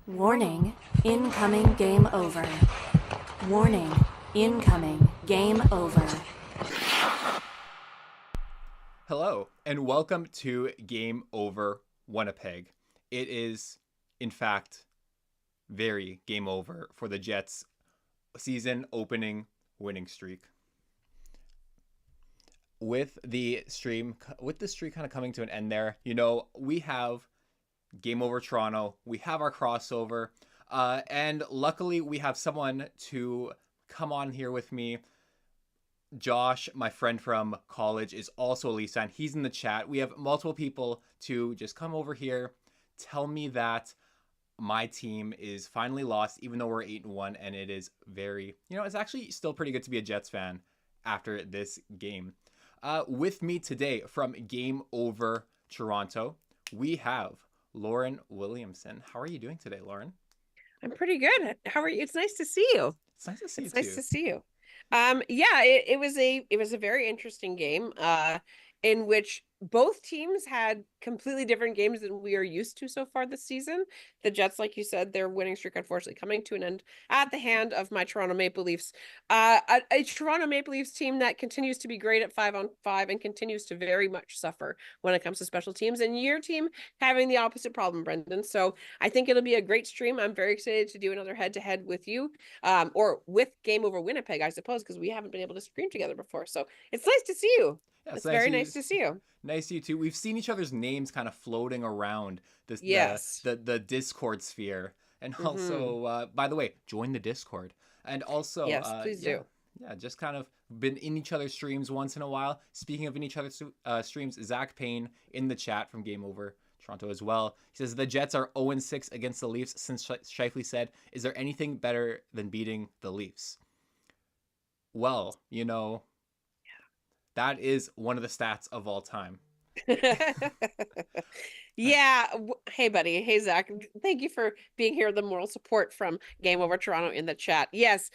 Warning, incoming game over. Warning, incoming game over. Hello, and welcome to Game Over Winnipeg. It is, in fact, very game over for the Jets' season opening winning streak. With the streak kind of coming to an end there, we have Game Over Toronto, we have our crossover, and luckily we have someone to come on here with me. Josh, my friend from college, is also a Leafs fan. He's in the chat. We have multiple people to just come over here, tell me that my team is finally lost, even though we're 8-1, and it is very, it's actually still pretty good to be a Jets fan after this game. With me today from Game Over Toronto, we have Lauren Williamson. How are you doing today, Lauren? I'm pretty good. How are you? It's nice to see you. It's nice to see you It's nice too. to see you. It was a very interesting game in which both teams had completely different games than we are used to so far this season. The Jets, like you said, their winning streak unfortunately coming to an end at the hand of my Toronto Maple Leafs. A Toronto Maple Leafs team that continues to be great at 5-on-5 and continues to very much suffer when it comes to special teams, and your team having the opposite problem, Brendan. So I think it'll be a great stream. I'm very excited to do another head-to-head with you, or with Game Over Winnipeg, I suppose, because we haven't been able to stream together before. So it's nice to see you. Yeah, It's very nice to see you. Nice to you too. We've seen each other's names kind of floating around this Yes. the Discord sphere, and also by the way, join the Discord. And also, yes, please do. Yeah, just kind of been in each other's streams once in a while. Speaking of in each other's streams, Zach Payne in the chat from Game Over Toronto as well. He says the Jets are 0-6 against the Leafs since Shifley said, "Is there anything better than beating the Leafs?" Well, that is one of the stats of all time. Yeah. Hey, buddy. Hey, Zach. Thank you for being here. The moral support from Game Over Toronto in the chat. Yes.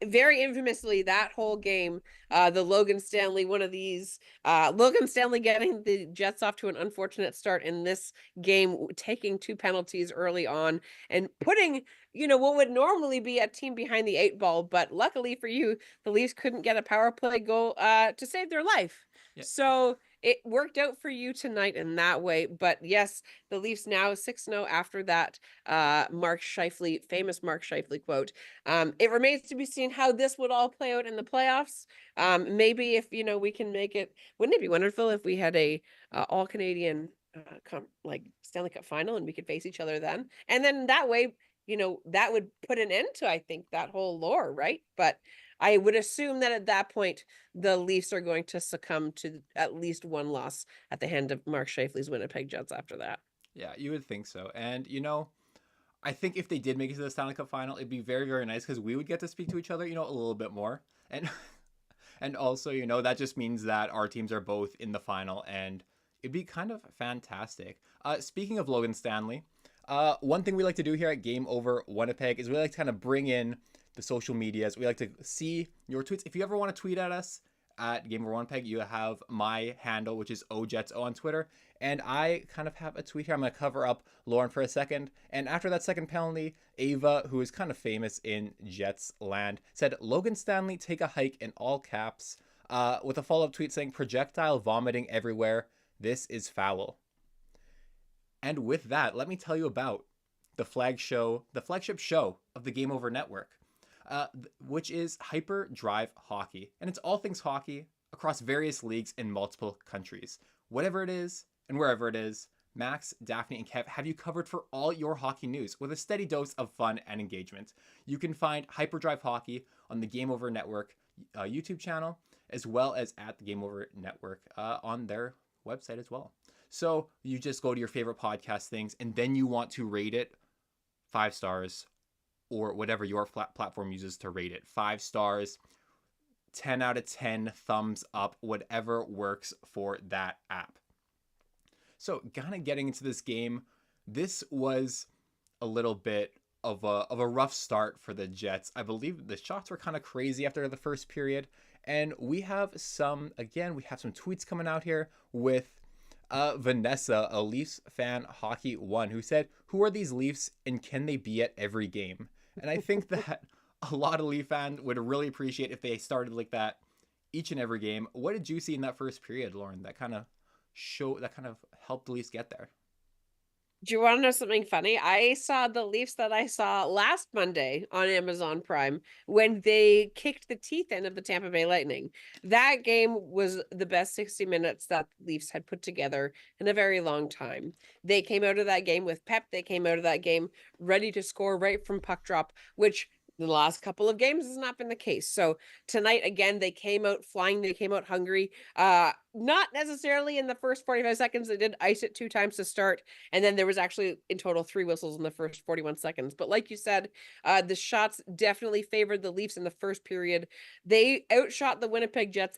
Very infamously, that whole game, the Logan Stanley, one of these, Logan Stanley getting the Jets off to an unfortunate start in this game, taking 2 penalties early on and putting, what would normally be a team behind the 8 ball. But luckily for you, the Leafs couldn't get a power play goal to save their life. Yeah. So it worked out for you tonight in that way. But yes, the Leafs now 6-0 after that famous Mark Scheifele quote. It remains to be seen how this would all play out in the playoffs. Maybe if, we can make it, wouldn't it be wonderful if we had a all Canadian Stanley Cup final and we could face each other then? And then that way, that would put an end to, I think, that whole lore, right? But I would assume that at that point, the Leafs are going to succumb to at least one loss at the hand of Mark Scheifele's Winnipeg Jets after that. Yeah, you would think so. And, I think if they did make it to the Stanley Cup final, it'd be very, very nice because we would get to speak to each other, a little bit more. And and also, that just means that our teams are both in the final, and it'd be kind of fantastic. Speaking of Logan Stanley, one thing we like to do here at Game Over Winnipeg is we like to kind of bring in the social medias. We like to see your tweets. If you ever want to tweet at us at Game Over Winnipeg, you have my handle, which is OJetsO on Twitter. And I kind of have a tweet here. I'm going to cover up Lauren for a second. And after that second penalty, Ava, who is kind of famous in Jets land, said, "Logan Stanley, take a hike," in all caps, with a follow-up tweet saying, "Projectile vomiting everywhere. This is foul." And with that, let me tell you about the flagship show of the Game Over Network, which is Hyperdrive Hockey. And it's all things hockey across various leagues in multiple countries. Whatever it is and wherever it is, Max, Daphne, and Kev have you covered for all your hockey news with a steady dose of fun and engagement. You can find Hyperdrive Hockey on the Game Over Network YouTube channel, as well as at the Game Over Network on their website as well. So you just go to your favorite podcast things, and then you want to rate it 5 stars, or whatever your platform uses to rate it. 5 stars, 10 out of 10, thumbs up, whatever works for that app. So kind of getting into this game, this was a little bit of a rough start for the Jets. I believe the shots were kind of crazy after the first period. And we have some tweets coming out here with Vanessa, a Leafs fan, Hockey One, who said, "Who are these Leafs, and can they be at every game?" And I think that a lot of Leaf fans would really appreciate if they started like that each and every game. What did you see in that first period, Lauren? That kind of helped the Leafs get there. Do you want to know something funny? I saw the Leafs that I saw last Monday on Amazon Prime when they kicked the teeth in of the Tampa Bay Lightning. That game was the best 60 minutes that the Leafs had put together in a very long time. They came out of that game with pep. They came out of that game ready to score right from puck drop, which the last couple of games has not been the case. So tonight, again, they came out flying. They came out hungry. Not necessarily in the first 45 seconds. They did ice it 2 times to start. And then there was actually in total 3 whistles in the first 41 seconds. But like you said, the shots definitely favored the Leafs in the first period. They outshot the Winnipeg Jets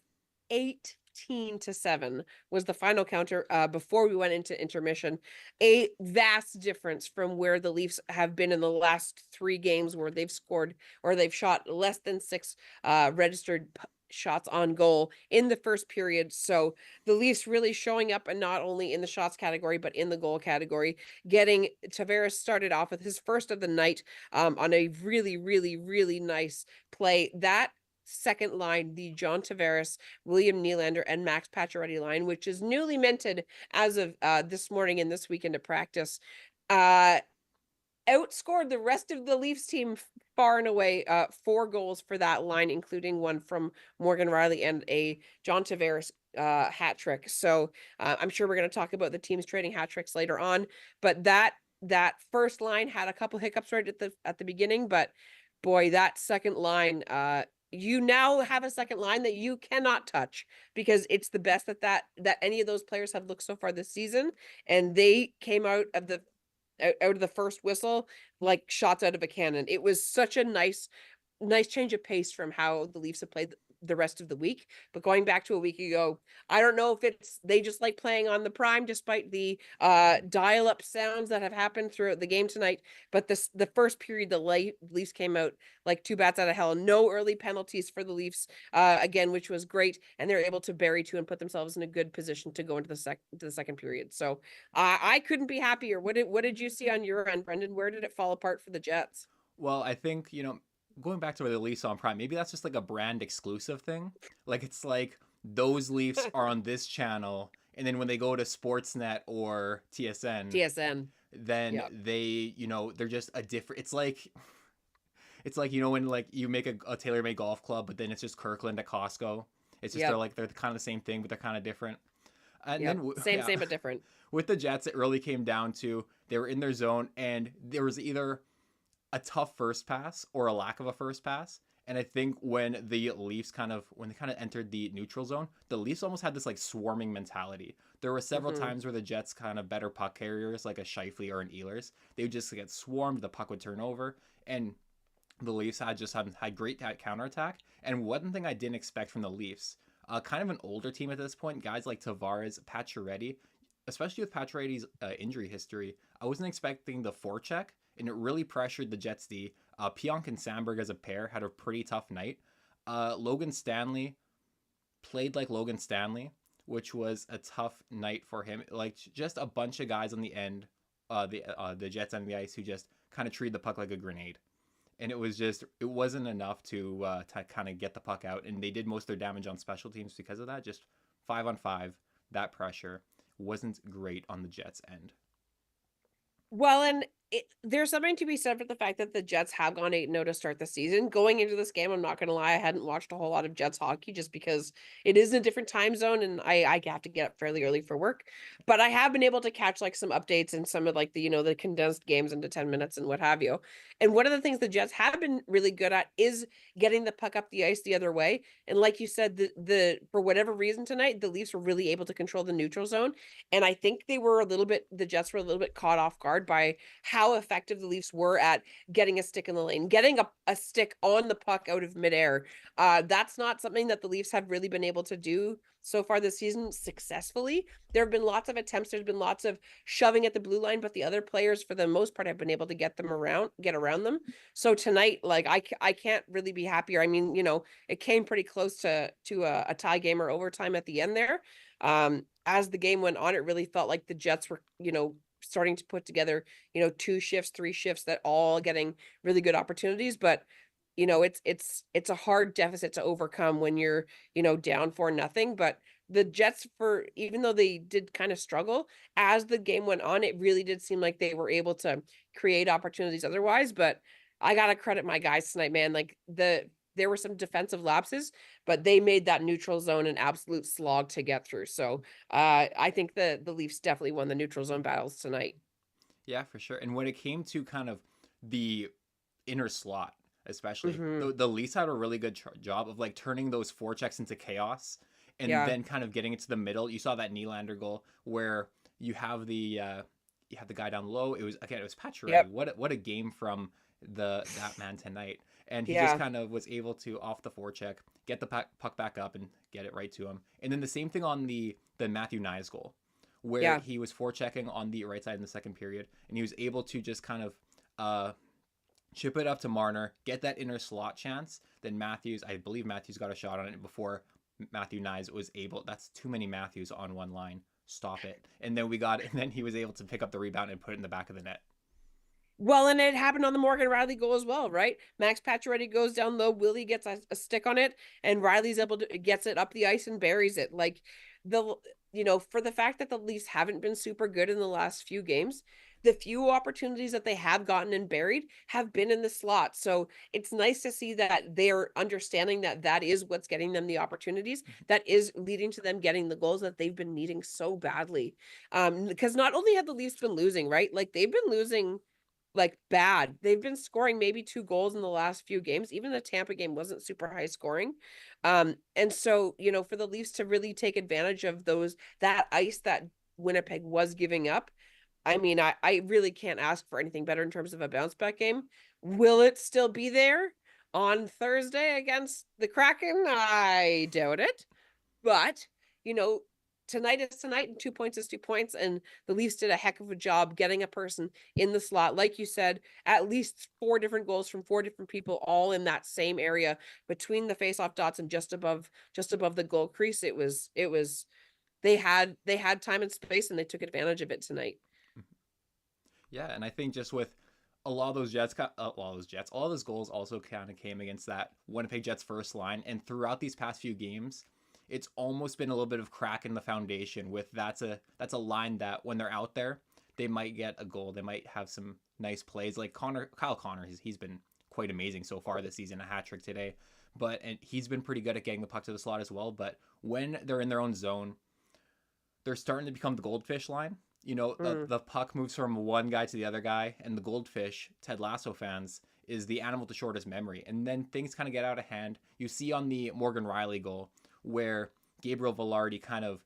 18-7 was the final counter before we went into intermission. A vast difference from where the Leafs have been in the last 3 games where they've scored or they've shot less than 6 registered shots on goal in the first period. So the Leafs really showing up, and not only in the shots category, but in the goal category, getting Tavares started off with his first of the night on a really, really, really nice play. That second line, the John Tavares, William Nylander, and Max Pacioretty line, which is newly minted as of this morning and this weekend of practice, outscored the rest of the Leafs team far and away. 4 goals for that line, including one from Morgan Rielly and a John Tavares hat trick. So I'm sure we're going to talk about the teams trading hat tricks later on, but that first line had a couple hiccups right at the beginning, but boy, that second line, you now have a second line that you cannot touch because it's the best that any of those players have looked so far this season, and they came out of the first whistle like shots out of a cannon. It was such a nice change of pace from how the Leafs have played the rest of the week. But going back to a week ago, I don't know if it's they just like playing on the prime despite the dial-up sounds that have happened throughout the game tonight. But the first period, the Leafs came out like 2 bats out of hell. No early penalties for the Leafs again, which was great, and they're able to bury 2 and put themselves in a good position to go into the second period. So I couldn't be happier. What did you see on your end, Brendan? Where did it fall apart for the Jets? Well, I think, going back to the Leafs on Prime, maybe that's just like a brand exclusive thing. Like it's like those Leafs are on this channel, and then when they go to Sportsnet or TSN, then Yep. they're just a different. It's like when like you make a TaylorMade golf club, but then it's just Kirkland at Costco. It's just Yep. they're kind of the same thing, but they're kind of different. And Yep. then Same but different. with the Jets, it really came down to they were in their zone, and there was either a tough first pass or a lack of a first pass. And I think when the Leafs when they kind of entered the neutral zone, the Leafs almost had this like swarming mentality. There were several times where the Jets kind of better puck carriers like a Scheifele or an Ehlers, they would just get swarmed, the puck would turn over, and the Leafs had great counterattack. And one thing I didn't expect from the Leafs, kind of an older team at this point, guys like Tavares, Pacioretty, especially with Pacioretty's injury history, I wasn't expecting the forecheck, and it really pressured the Jets D. Pionk and Sandberg as a pair had a pretty tough night. Logan Stanley played like Logan Stanley, which was a tough night for him. Like just a bunch of guys on the end, the Jets end of the ice who just kind of treated the puck like a grenade. And it wasn't enough to kind of get the puck out. And they did most of their damage on special teams because of that. Just 5-on-5, that pressure wasn't great on the Jets' end. Well, and there's something to be said for the fact that the Jets have gone 8-0 to start the season. Going into this game, I'm not going to lie, I hadn't watched a whole lot of Jets hockey just because it is in a different time zone and I have to get up fairly early for work. But I have been able to catch like some updates and some of like the condensed games into 10 minutes and what have you. And one of the things the Jets have been really good at is getting the puck up the ice the other way. And like you said, the for whatever reason tonight, the Leafs were really able to control the neutral zone. And I think the Jets were a little bit caught off guard by how how effective the Leafs were at getting a stick in the lane, getting a stick on the puck out of midair. That's not something that the Leafs have really been able to do so far this season successfully. There have been lots of attempts. There's been lots of shoving at the blue line, but the other players, for the most part, have been able to get around them. So tonight, like I can't really be happier. I mean, it came pretty close to a tie game or overtime at the end there. As the game went on, it really felt like the Jets were, starting to put together, 2 shifts, 3 shifts that all getting really good opportunities. But, it's a hard deficit to overcome when you're, down 4-0. But the Jets, for even though they did kind of struggle as the game went on, it really did seem like they were able to create opportunities otherwise. But I gotta credit my guys tonight, man. Like there were some defensive lapses, but they made that neutral zone an absolute slog to get through. So I think the Leafs definitely won the neutral zone battles tonight. Yeah, for sure. And when it came to kind of the inner slot, especially, the Leafs had a really good job of like turning those forechecks into chaos and then kind of getting it to the middle. You saw that Nylander goal where you have the guy down low. It was Pacioretty. Yep. What a game from that man tonight. And he just kind of was able to, off the forecheck, get the puck back up and get it right to him. And then the same thing on the Matthew Knies goal, where he was forechecking on the right side in the second period, and he was able to just kind of chip it up to Marner, get that inner slot chance. Then I believe Matthews got a shot on it before Matthew Knies was able. That's too many Matthews on one line. Stop it. And then he was able to pick up the rebound and put it in the back of the net. Well, and it happened on the Morgan Riley goal as well, right? Max Pacioretty goes down low, Willie gets a stick on it, and Riley's able to gets it up the ice and buries it. Like for the fact that the Leafs haven't been super good in the last few games, the few opportunities that they have gotten and buried have been in the slot. So it's nice to see that they're understanding that is what's getting them the opportunities, that is leading to them getting the goals that they've been needing so badly. Because not only have the Leafs been losing, right? Like they've been losing like bad. They've been scoring maybe 2 goals in the last few games. Even the Tampa game wasn't super high scoring. And so, for the Leafs to really take advantage of that ice that Winnipeg was giving up, I mean, I really can't ask for anything better in terms of a bounce back game. Will it still be there on Thursday against the Kraken? I doubt it. But, tonight is tonight and 2 points is 2 points. And the Leafs did a heck of a job getting a person in the slot. Like you said, at least 4 different goals from 4 different people, all in that same area between the faceoff dots and just above the goal crease. It was they had time and space and they took advantage of it tonight. Yeah, and I think just with a lot of those all those goals also kind of came against that Winnipeg Jets first line. And throughout these past few games, it's almost been a little bit of crack in the foundation with that's a line that when they're out there, they might get a goal. They might have some nice plays like Kyle Connor. He's been quite amazing so far this season, a hat trick today. And he's been pretty good at getting the puck to the slot as well. But when they're in their own zone, they're starting to become the goldfish line. The puck moves from one guy to the other guy, and the goldfish, Ted Lasso fans, is the animal with the shortest memory. And then things kind of get out of hand. You see on the Morgan Riley goal where Gabriel Velarde kind of,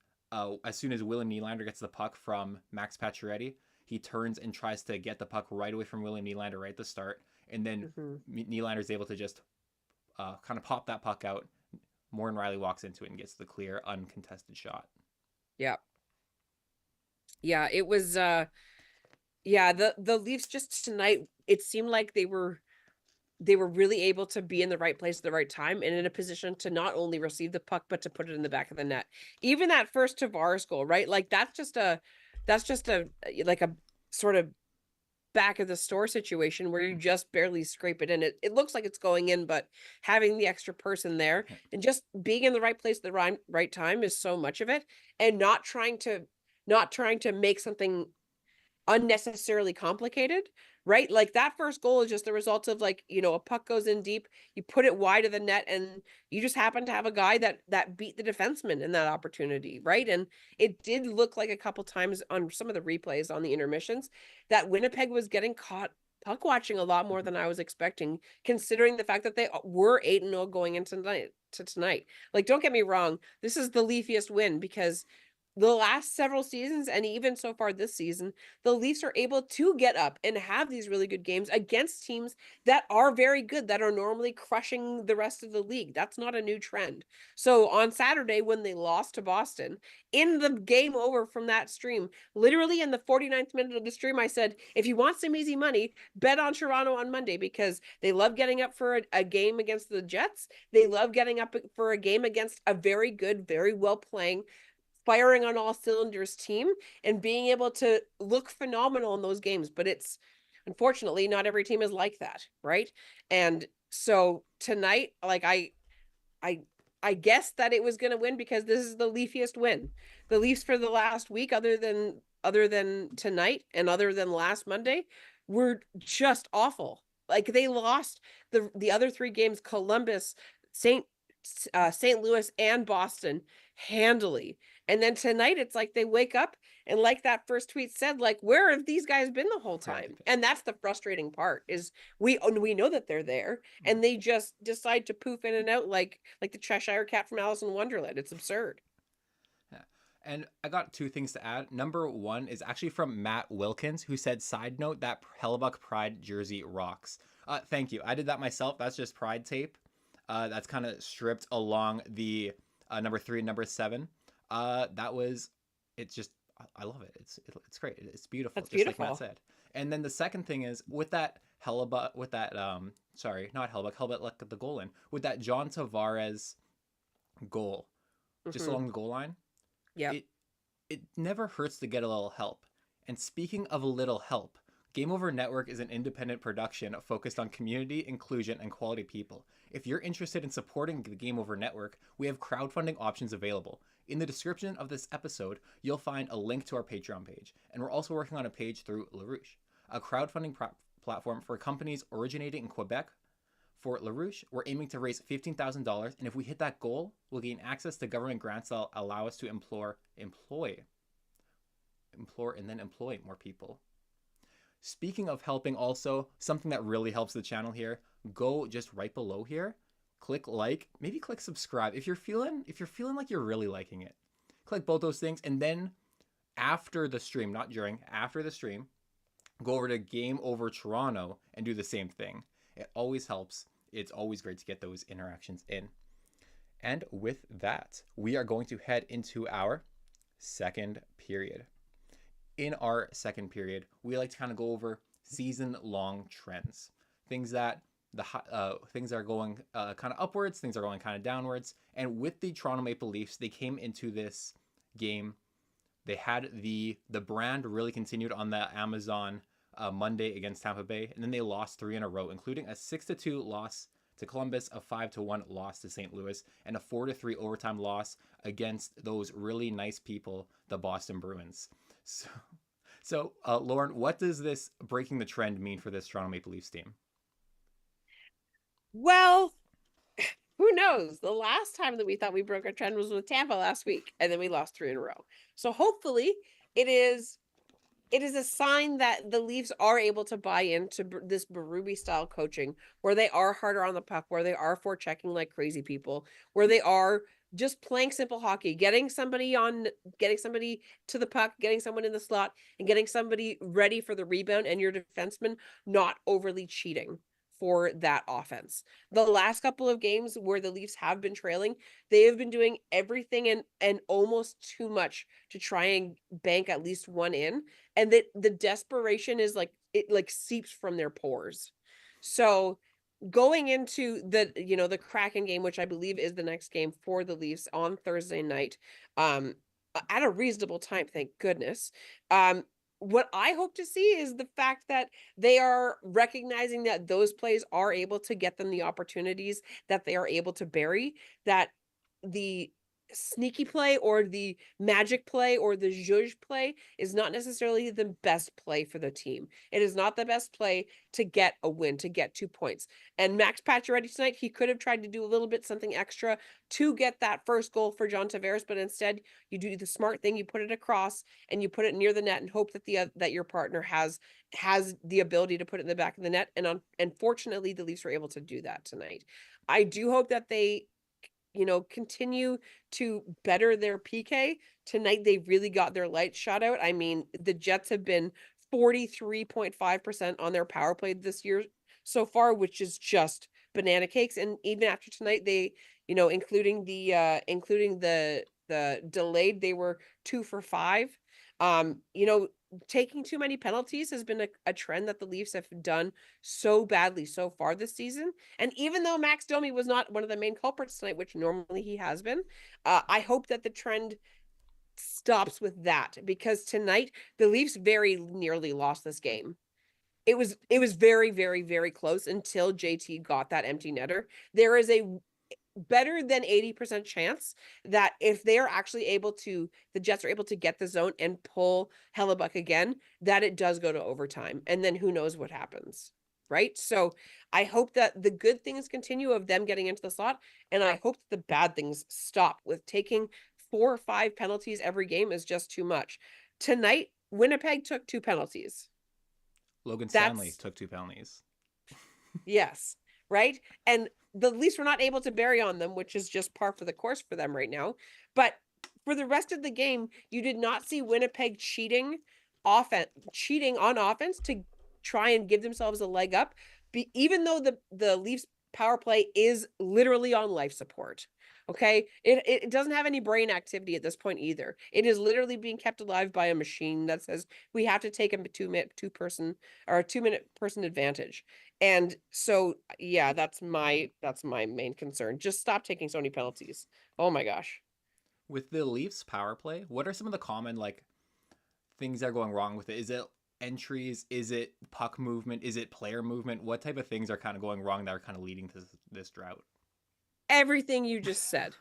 as soon as William Nylander gets the puck from Max Pacioretty, he turns and tries to get the puck right away from William Nylander right at the start. And then Nylander's able to just kind of pop that puck out. Morgan Riley walks into it and gets the clear, uncontested shot. Yeah. Yeah, it was the Leafs just tonight, it seemed like they were really able to be in the right place at the right time and in a position to not only receive the puck but to put it in the back of the net. Even that first Tavares goal, right? Like that's just a like a sort of back of the store situation where you just barely scrape it in. It looks like it's going in, but having the extra person there and just being in the right place at the right time is so much of it, and not trying to make something unnecessarily complicated, right? Like that first goal is just the result of a puck goes in deep, you put it wide of the net, and you just happen to have a guy that beat the defenseman in that opportunity, right? And it did look like a couple times on some of the replays on the intermissions that Winnipeg was getting caught puck watching a lot more than I was expecting, considering the fact that they were 8-0 going into tonight. Like, don't get me wrong, this is the Leafiest win because the last several seasons, and even so far this season, the Leafs are able to get up and have these really good games against teams that are very good, that are normally crushing the rest of the league. That's not a new trend. So on Saturday, when they lost to Boston, in the game over from that stream, literally in the 49th minute of the stream, I said, if you want some easy money, bet on Toronto on Monday, because they love getting up for a game against the Jets. They love getting up for a game against a very good, very well playing, firing on all cylinders team, and being able to look phenomenal in those games. But it's, unfortunately, not every team is like that, right? And so tonight, like I I guessed that it was going to win because this is the Leafiest win. The Leafs for the last week, other than tonight and other than last Monday, were just awful. Like, they lost the other three games, Columbus, St. St. Louis, and Boston, handily. And then tonight, it's like they wake up, and like that first tweet said, like, where have these guys been the whole time? And that's the frustrating part, is we know that they're there, and they just decide to poof in and out like the Cheshire Cat from Alice in Wonderland. It's absurd. Yeah. And I got two things to add. Number one is actually from Matt Wilkins, who said, side note, that Hellebuck Pride jersey rocks. Thank you. I did that myself. That's just Pride tape. That's kind of stripped along the number 3 and number 7. It's just, I love it. It's great. It's beautiful. That's just beautiful. Like Matt said. And then the second thing is with that Hellebuck, not Hellebuck, like the goal in, with that John Tavares goal, just along the goal line. Yeah. It never hurts to get a little help. And speaking of a little help, Game Over Network is an independent production focused on community, inclusion, and quality people. If you're interested in supporting the Game Over Network, we have crowdfunding options available. In the description of this episode, you'll find a link to our Patreon page. And we're also working on a page through LaRouche, a crowdfunding platform for companies originating in Quebec. For LaRouche, we're aiming to raise $15,000, and if we hit that goal, we'll gain access to government grants that allow us to employ more people. Speaking of helping, also, something that really helps the channel here, go just right below here, click like, maybe click subscribe. If you're feeling like you're really liking it, click both those things. And then after the stream, not during, after the stream, go over to Game Over Toronto and do the same thing. It always helps. It's always great to get those interactions in. And with that, we are going to head into our second period. In our second period, we like to kind of go over season-long trends, things that things are going kind of upwards, things are going kind of downwards. And with the Toronto Maple Leafs, they came into this game. They had the brand really continued on the Amazon Monday against Tampa Bay, and then they lost 3 in a row, including a 6-2 loss to Columbus, a 5-1 loss to St. Louis, and a 4-3 overtime loss against those really nice people, the Boston Bruins. So Lauren, what does this breaking the trend mean for this Toronto Maple Leafs team? Well, who knows? The last time that we thought we broke our trend was with Tampa last week, and then we lost 3 in a row. So hopefully it is a sign that the Leafs are able to buy into this Berube style coaching, where they are harder on the puck, where they are forechecking like crazy people, where they are just playing simple hockey, getting somebody to the puck, getting someone in the slot, and getting somebody ready for the rebound, and your defenseman not overly cheating for that offense. The last couple of games where the Leafs have been trailing, they have been doing everything and almost too much to try and bank at least one in, and that the desperation is like, it like seeps from their pores. So going into the Kraken game, which I believe is the next game for the Leafs on Thursday night, at a reasonable time, thank goodness. What I hope to see is the fact that they are recognizing that those plays are able to get them the opportunities that they are able to bury, that the sneaky play or the magic play or the zhuzh play is not necessarily the best play for the team. It is not the best play to get a win, to get 2 points. And Max Pacioretty tonight, he could have tried to do a little bit something extra to get that first goal for John Tavares, but instead you do the smart thing, you put it across and you put it near the net and hope that that your partner has the ability to put it in the back of the net. And unfortunately, the Leafs were able to do that tonight. I do hope that they continue to better their PK. Tonight, they really got their lights shot out. I mean, the Jets have been 43.5% on their power play this year so far, which is just banana cakes. And even after tonight, they, including the delayed, they were 2 for 5. Taking too many penalties has been a trend that the Leafs have done so badly so far this season. And even though Max Domi was not one of the main culprits tonight, which normally he has been, I hope that the trend stops with that, because tonight the Leafs very nearly lost this game. It was very, very, very close until JT got that empty netter. There is a better than 80% chance that if they are actually the Jets are able to get the zone and pull Hellebuck again, that it does go to overtime. And then who knows what happens, right? So I hope that the good things continue of them getting into the slot, and I hope that the bad things stop. With taking 4 or 5 penalties every game is just too much. Tonight, Winnipeg took 2 penalties. Logan Stanley took 2 penalties. Yes, right? And the Leafs were not able to bury on them, which is just par for the course for them right now. But for the rest of the game, you did not see Winnipeg cheating on offense to try and give themselves a leg up, even though the Leafs power play is literally on life support. Okay, it doesn't have any brain activity at this point either. It is literally being kept alive by a machine that says we have to take a 2-minute person advantage. And so, yeah, that's my main concern. Just stop taking so many penalties. Oh my gosh. With the Leafs power play, what are some of the common things that are going wrong with it? Is it entries? Is it puck movement? Is it player movement? What type of things are kind of going wrong that are kind of leading to this drought? Everything you just said.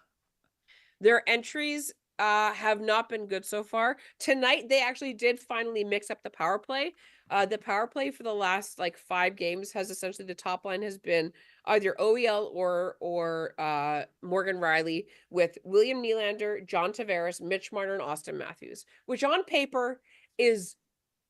Their entries have not been good so far. Tonight, they actually did finally mix up the power play. The power play for the last 5 games has essentially, the top line has been either OEL or Morgan Riley, with William Nylander, John Tavares, Mitch Marner, and Austin Matthews, which on paper is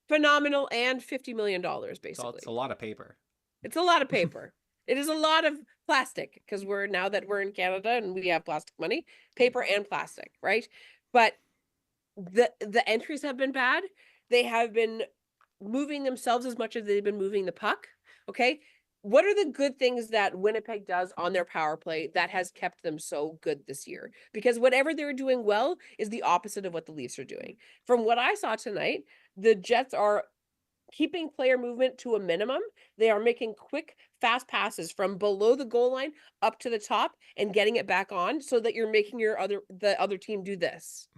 phenomenal and $50 million, basically. It's a lot of paper. It's a lot of paper. It is a lot of plastic, because now that we're in Canada and we have plastic money, paper and plastic, right? But the entries have been bad. They have been moving themselves as much as they've been moving the puck. Okay. What are the good things that Winnipeg does on their power play that has kept them so good this year? Because whatever they're doing well is the opposite of what the Leafs are doing. From what I saw tonight, the Jets are keeping player movement to a minimum. They are making quick, fast passes from below the goal line up to the top and getting it back on, so that you're making the other team do this.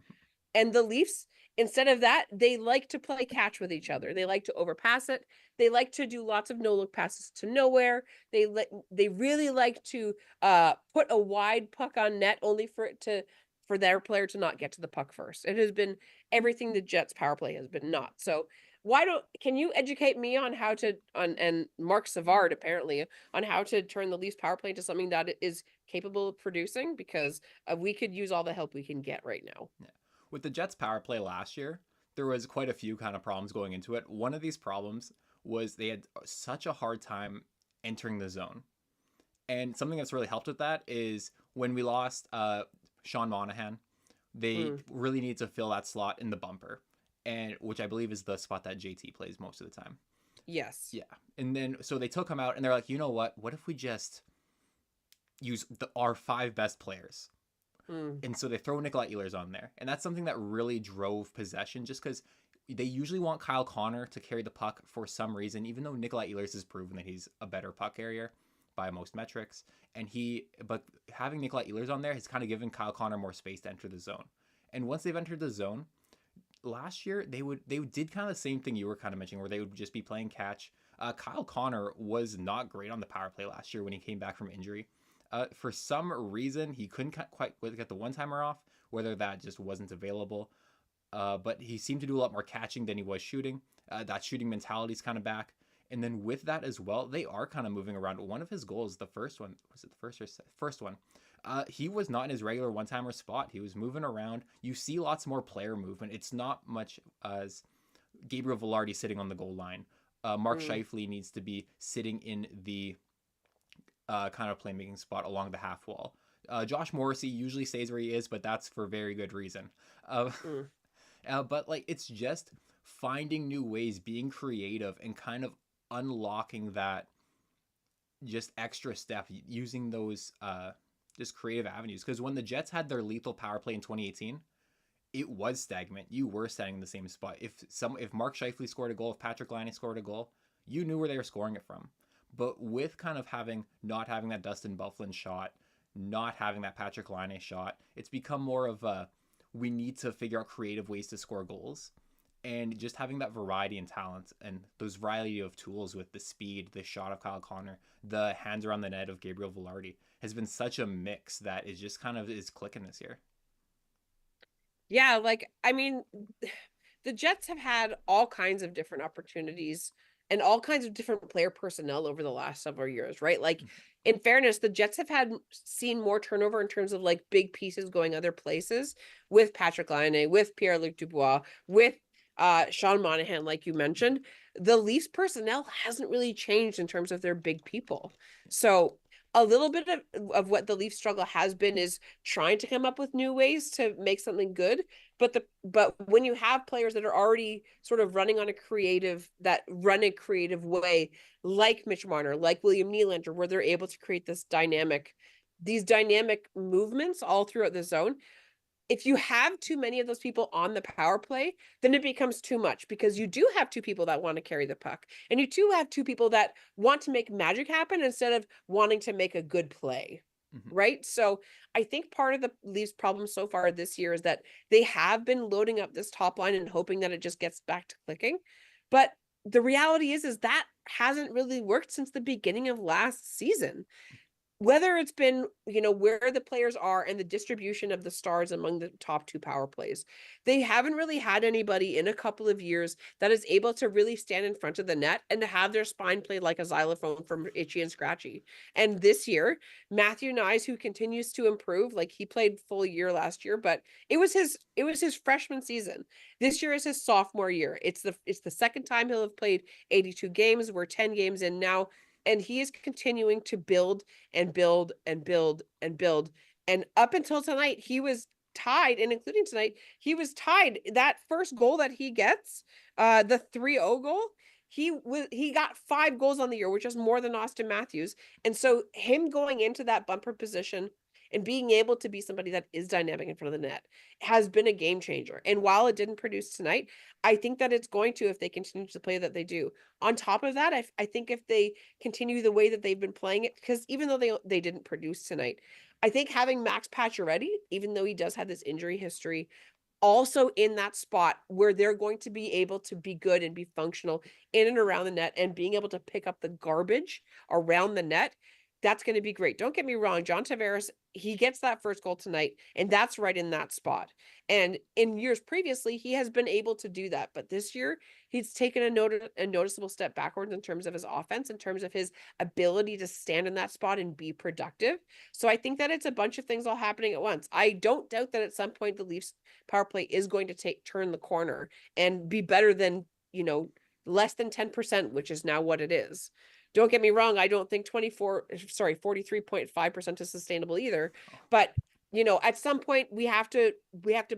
And the Leafs, instead of that, they like to play catch with each other. They like to overpass it. They like to do lots of no-look passes to nowhere. They really like to put a wide puck on net, only for their player to not get to the puck first. It has been everything the Jets power play has been not. So can you educate me on and Mark Savard apparently, on how to turn the Leafs power play into something that it is capable of producing? Because we could use all the help we can get right now. Yeah. With the Jets power play last year, there was quite a few kind of problems going into it. One of these problems was they had such a hard time entering the zone. And something that's really helped with that is when we lost Sean Monahan, they really need to fill that slot in the bumper, and which I believe is the spot that JT plays most of the time. Yes. Yeah. And then so they took him out, and they're like, you know what? What if we just use our 5 best players? And so they throw Nikolai Ehlers on there. And that's something that really drove possession, just because they usually want Kyle Connor to carry the puck for some reason, even though Nikolai Ehlers has proven that he's a better puck carrier by most metrics. But having Nikolai Ehlers on there has kind of given Kyle Connor more space to enter the zone. And once they've entered the zone, last year they did kind of the same thing you were kind of mentioning, where they would just be playing catch. Kyle Connor was not great on the power play last year when he came back from injury. For some reason, he couldn't quite get the one-timer off, whether that just wasn't available. But he seemed to do a lot more catching than he was shooting. That shooting mentality is kind of back. And then with that as well, they are kind of moving around. One of his goals, the first one, was it the first or first one? He was not in his regular one-timer spot. He was moving around. You see lots more player movement. It's not much as Gabriel Velarde sitting on the goal line. Mark Scheifele needs to be sitting in the kind of playmaking spot along the half wall. Josh Morrissey usually stays where he is, but that's for very good reason. Uh, Mm. but like it's just finding new ways, being creative, and kind of unlocking that just extra step using those just creative avenues. Because when the Jets had their lethal power play in 2018, it was stagnant. You were standing in the same spot. If Mark Scheifele scored a goal, if Patrick Laine scored a goal, you knew where they were scoring it from. But with kind of not having that Dustin Byfuglien shot, not having that Patrick Laine shot, it's become more of a we need to figure out creative ways to score goals. And just having that variety and talent and those variety of tools with the speed, the shot of Kyle Connor, the hands around the net of Gabriel Velarde has been such a mix that is just kind of is clicking this year. Yeah, like I mean, the Jets have had all kinds of different opportunities and all kinds of different player personnel over the last several years, right? Like in fairness, the Jets have seen more turnover in terms of like big pieces going other places with Patrick Laine, with Pierre-Luc Dubois, with Sean Monahan, like you mentioned. The Leafs personnel hasn't really changed in terms of their big people. So a little bit of what the Leafs struggle has been is trying to come up with new ways to make something good. But when you have players that are already sort of running on a creative way, like Mitch Marner, like William Nylander, where they're able to create these dynamic movements all throughout the zone. If you have too many of those people on the power play, then it becomes too much because you do have two people that want to carry the puck. And you do have two people that want to make magic happen instead of wanting to make a good play. Mm-hmm. Right. So I think part of the Leafs problem so far this year is that they have been loading up this top line and hoping that it just gets back to clicking. But the reality is that hasn't really worked since the beginning of last season. Whether it's been, where the players are and the distribution of the stars among the top two power plays, they haven't really had anybody in a couple of years that is able to really stand in front of the net and to have their spine played like a xylophone from Itchy and Scratchy. And this year, Matthew Nyes, who continues to improve, like he played full year last year, but it was his freshman season. This year is his sophomore year. It's the second time he'll have played 82 games. We're 10 games in now. And he is continuing to build and build and build and build. And up until tonight, he was tied, and including tonight, he was tied. That first goal that he gets, the 3-0 goal, he got 5 goals on the year, which is more than Austin Matthews. And so him going into that bumper position and being able to be somebody that is dynamic in front of the net has been a game changer. And while it didn't produce tonight, I think that it's going to if they continue to play that they do. On top of that, I think if they continue the way that they've been playing it, because even though they didn't produce tonight, I think having Max Pacioretty, even though he does have this injury history, also in that spot where they're going to be able to be good and be functional in and around the net and being able to pick up the garbage around the net, that's going to be great. Don't get me wrong. John Tavares, he gets that first goal tonight, and that's right in that spot. And in years previously, he has been able to do that. But this year, he's taken a noticeable step backwards in terms of his offense, in terms of his ability to stand in that spot and be productive. So I think that it's a bunch of things all happening at once. I don't doubt that at some point the Leafs power play is going to turn the corner and be better than, less than 10%, which is now what it is. Don't get me wrong, I don't think 43.5% is sustainable either. But, at some point we have to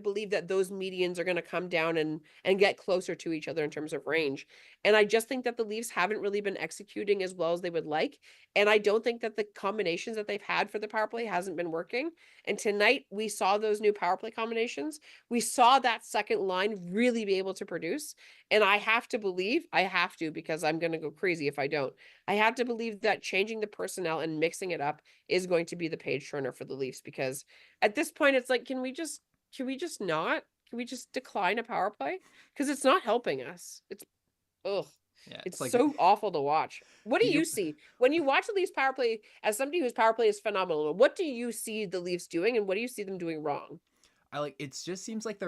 believe that those medians are going to come down and get closer to each other in terms of range. And I just think that the Leafs haven't really been executing as well as they would like. And I don't think that the combinations that they've had for the power play hasn't been working. And tonight we saw those new power play combinations. We saw that second line really be able to produce. And I have to because I'm going to go crazy if I don't. I have to believe that changing the personnel and mixing it up is going to be the page turner for the Leafs, because at this point it's like, can we just decline a power play? Because it's not helping us. It's like, so awful to watch. What do you see when you watch the Leafs power play? As somebody whose power play is phenomenal, what do you see the Leafs doing, and what do you see them doing wrong? It just seems like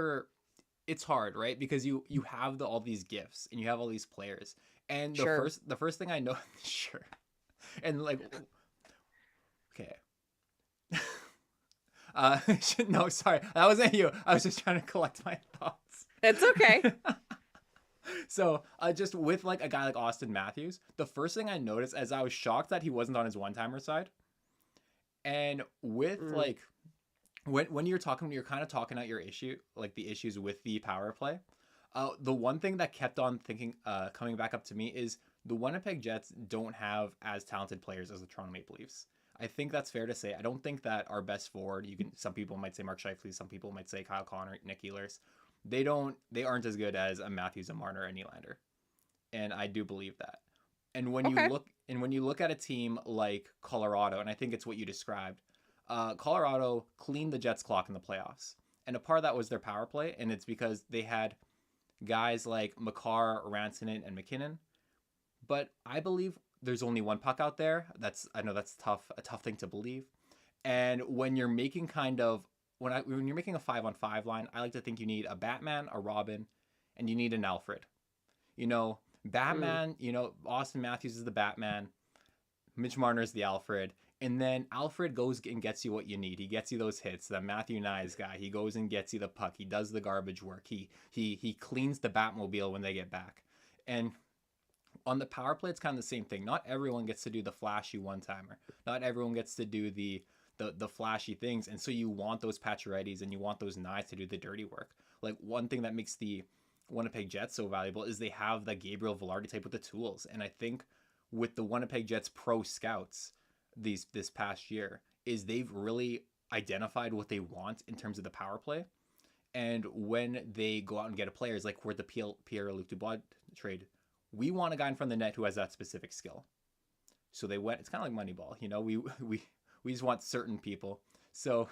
it's hard, right? Because you have all these gifts and you have all these players. And the first thing I know, sure. And like, okay. No, sorry. That wasn't you. I was just trying to collect my thoughts. It's okay. So just with like a guy like Austin Matthews, the first thing I noticed as I was shocked that he wasn't on his one-timer side. And with Mm. like when you're kind of talking out your issue, like the issues with the power play. The one thing that kept on coming back up to me is the Winnipeg Jets don't have as talented players as the Toronto Maple Leafs. I think that's fair to say. I don't think that our best forward, some people might say Mark Scheifele, some people might say Kyle Connor, Nick Ehlers. They aren't as good as a Matthews, a Marner, or Nylander. And I do believe that. And Okay. when you look at a team like Colorado, and I think it's what you described, Colorado cleaned the Jets' clock in the playoffs, and a part of that was their power play, and it's because they had guys like Makar, Rantanen, and McKinnon. But I believe there's only one puck out there. I know that's a tough thing to believe. And when you're making when you're making a 5-on-5 line, I like to think you need a Batman, a Robin, and you need an Alfred. You know, Batman, Austin Matthews is the Batman, Mitch Marner is the Alfred, and then Alfred goes and gets you what you need. He gets you those hits. The Matthew Nyes guy. He goes and gets you the puck. He does the garbage work. He cleans the Batmobile when they get back. And on the power play, it's kind of the same thing. Not everyone gets to do the flashy one timer. Not everyone gets to do the flashy things. And so you want those Paciorettys and you want those Nyes to do the dirty work. Like one thing that makes the Winnipeg Jets so valuable is they have the Gabriel Velarde type with the tools. And I think with the Winnipeg Jets pro scouts this past year is they've really identified what they want in terms of the power play. And when they go out and get a player, it's like with the Pierre-Luc Dubois trade, we want a guy in front of the net who has that specific skill. So they went, it's kind of like Moneyball, we just want certain people. So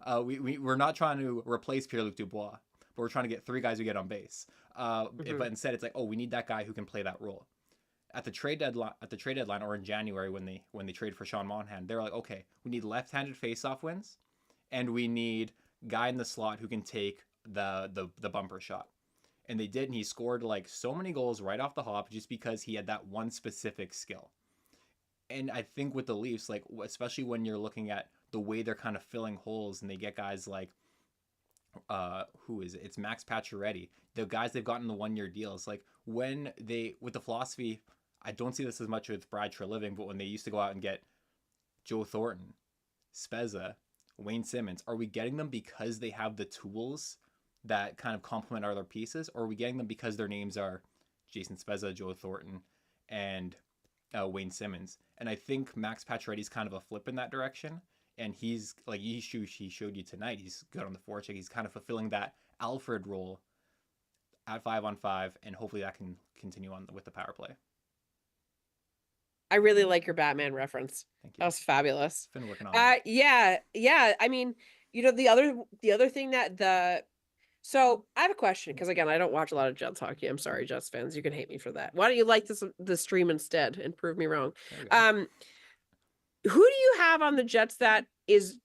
we're not trying to replace Pierre-Luc Dubois, but we're trying to get 3 guys who get on base. But instead it's like, we need that guy who can play that role. At the trade deadline or in January when they trade for Sean Monahan, they're like, okay, we need left-handed face-off wins, and we need guy in the slot who can take the bumper shot. And they did, and he scored like so many goals right off the hop just because he had that one specific skill. And I think with the Leafs, like especially when you're looking at the way they're kind of filling holes, and they get guys like who is it? It's Max Pacioretty. The guys they've gotten the 1-year deals, like when they with the philosophy, I don't see this as much with Brad Treliving, but when they used to go out and get Joe Thornton, Spezza, Wayne Simmons, are we getting them because they have the tools that kind of complement our other pieces, or are we getting them because their names are Jason Spezza, Joe Thornton, and Wayne Simmons? And I think Max Pacioretty's kind of a flip in that direction, and he's like he showed you tonight. He's good on the forecheck. He's kind of fulfilling that Alfred role at 5-on-5, and hopefully that can continue on with the power play. I really like your Batman reference. Thank you. That was fabulous. Been working on it. Yeah. I mean, the other thing so I have a question, because again, I don't watch a lot of Jets hockey. I'm sorry, Jets fans. You can hate me for that. Why don't you like the stream instead and prove me wrong? Who do you have on the Jets that is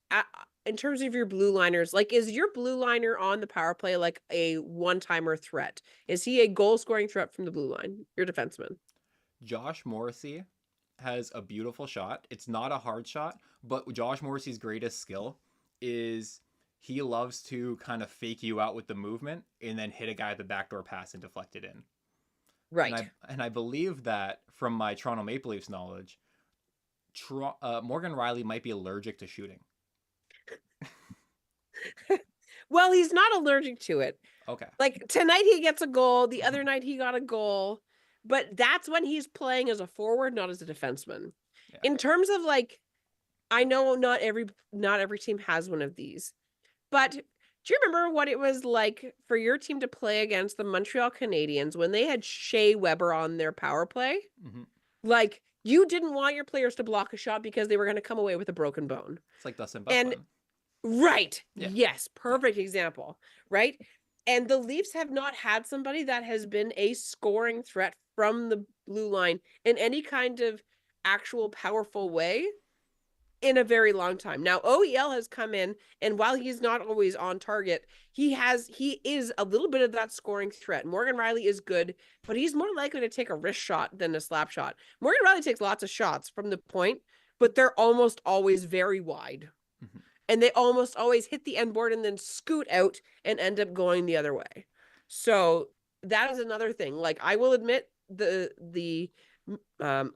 in terms of your blue liners? Like, is your blue liner on the power play like a one-timer threat? Is he a goal-scoring threat from the blue line? Your defenseman. Josh Morrissey has a beautiful shot. It's not a hard shot, but Josh Morrissey's greatest skill is he loves to kind of fake you out with the movement and then hit a guy at the backdoor pass and deflect it in. Right. And I believe that from my Toronto Maple Leafs knowledge, Morgan Riley might be allergic to shooting. Well, he's not allergic to it. Okay. Like tonight he gets a goal. The other night he got a goal. But that's when he's playing as a forward, not as a defenseman. Yeah. In terms of like, I know not every team has one of these, but do you remember what it was like for your team to play against the Montreal Canadiens when they had Shea Weber on their power play? Mm-hmm. Like, you didn't want your players to block a shot because they were going to come away with a broken bone. It's like Dustin Bufflin. Right. Yeah. Yes. Perfect example. Right. And the Leafs have not had somebody that has been a scoring threat from the blue line in any kind of actual powerful way in a very long time. Now, OEL has come in, and while he's not always on target, he is a little bit of that scoring threat. Morgan Riley is good, but he's more likely to take a wrist shot than a slap shot. Morgan Riley takes lots of shots from the point, but they're almost always very wide. Mm-hmm. And they almost always hit the end board and then scoot out and end up going the other way. So that is another thing. Like, I will admit the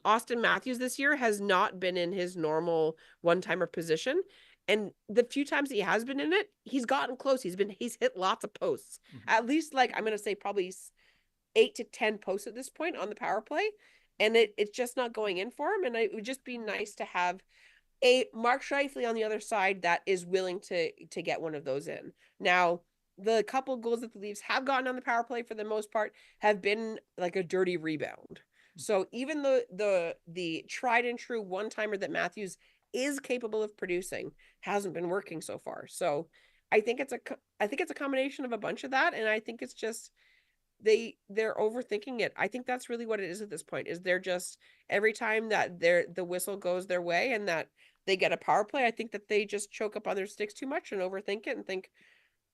Austin Matthews this year has not been in his normal one-timer position. And the few times he has been in it, he's gotten close. He's hit lots of posts. At least like I'm gonna say probably 8 to 10 posts at this point on the power play. And it's just not going in for him. And it would just be nice to have a Mark Scheifele on the other side that is willing to get one of those in. Now, the couple goals that the Leafs have gotten on the power play for the most part have been like a dirty rebound. So even the tried and true one-timer that Matthews is capable of producing hasn't been working so far. So I think it's a combination of a bunch of that, and I think it's just they're overthinking it. I think that's really what it is at this point. Is they're just every time that the whistle goes their way and that they get a power play, I think that they just choke up on their sticks too much and overthink it and think,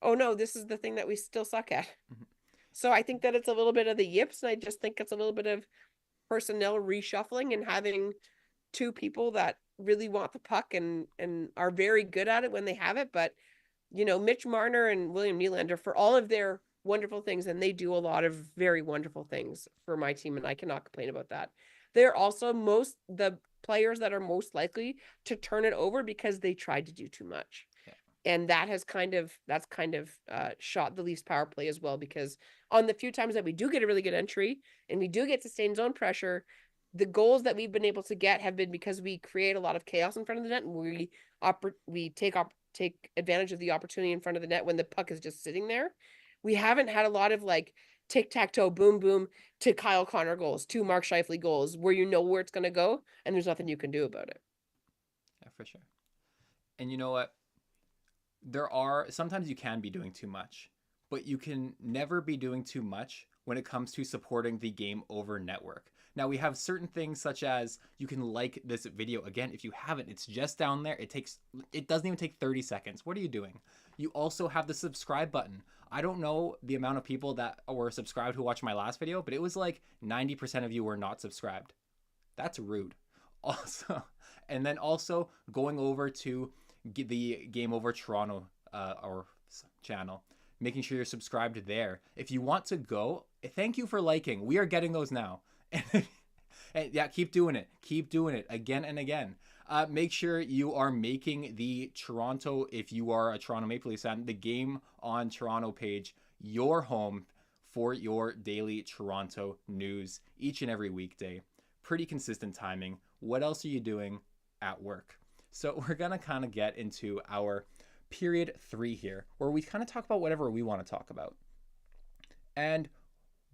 oh no, this is the thing that we still suck at. So I think that it's a little bit of the yips, and I just think it's a little bit of personnel reshuffling and having two people that really want the puck and are very good at it when they have it. But Mitch Marner and William Nylander, for all of their wonderful things, and they do a lot of very wonderful things for my team, and I cannot complain about that. They're also the players that are most likely to turn it over because they tried to do too much. And that's kind of shot the Leafs power play as well, because on the few times that we do get a really good entry and we do get sustained zone pressure, the goals that we've been able to get have been because we create a lot of chaos in front of the net, and we take advantage of the opportunity in front of the net when the puck is just sitting there. We haven't had a lot of like tic-tac-toe, boom, boom to Kyle Connor goals, to Mark Scheifele goals, where you know where it's going to go and there's nothing you can do about it. Yeah, for sure. And you know what? Sometimes you can be doing too much, but you can never be doing too much when it comes to supporting the Game Over network. Now, we have certain things such as you can like this video. Again, if you haven't, it's just down there. It doesn't even take 30 seconds. What are you doing? You also have the subscribe button. I don't know the amount of people that were subscribed who watched my last video, but it was like 90% of you were not subscribed. That's rude. Also, and then also going over to the Game Over Toronto or channel, making sure you're subscribed there. If you want to go, thank you for liking. We are getting those now. And yeah, keep doing it again and again. Make sure you are making the Toronto, if you are a Toronto Maple Leafs fan, the Game On Toronto page your home for your daily Toronto news each and every weekday. Pretty consistent timing. What else are you doing at work? So we're going to kind of get into our period 3 here, where we kind of talk about whatever we want to talk about. And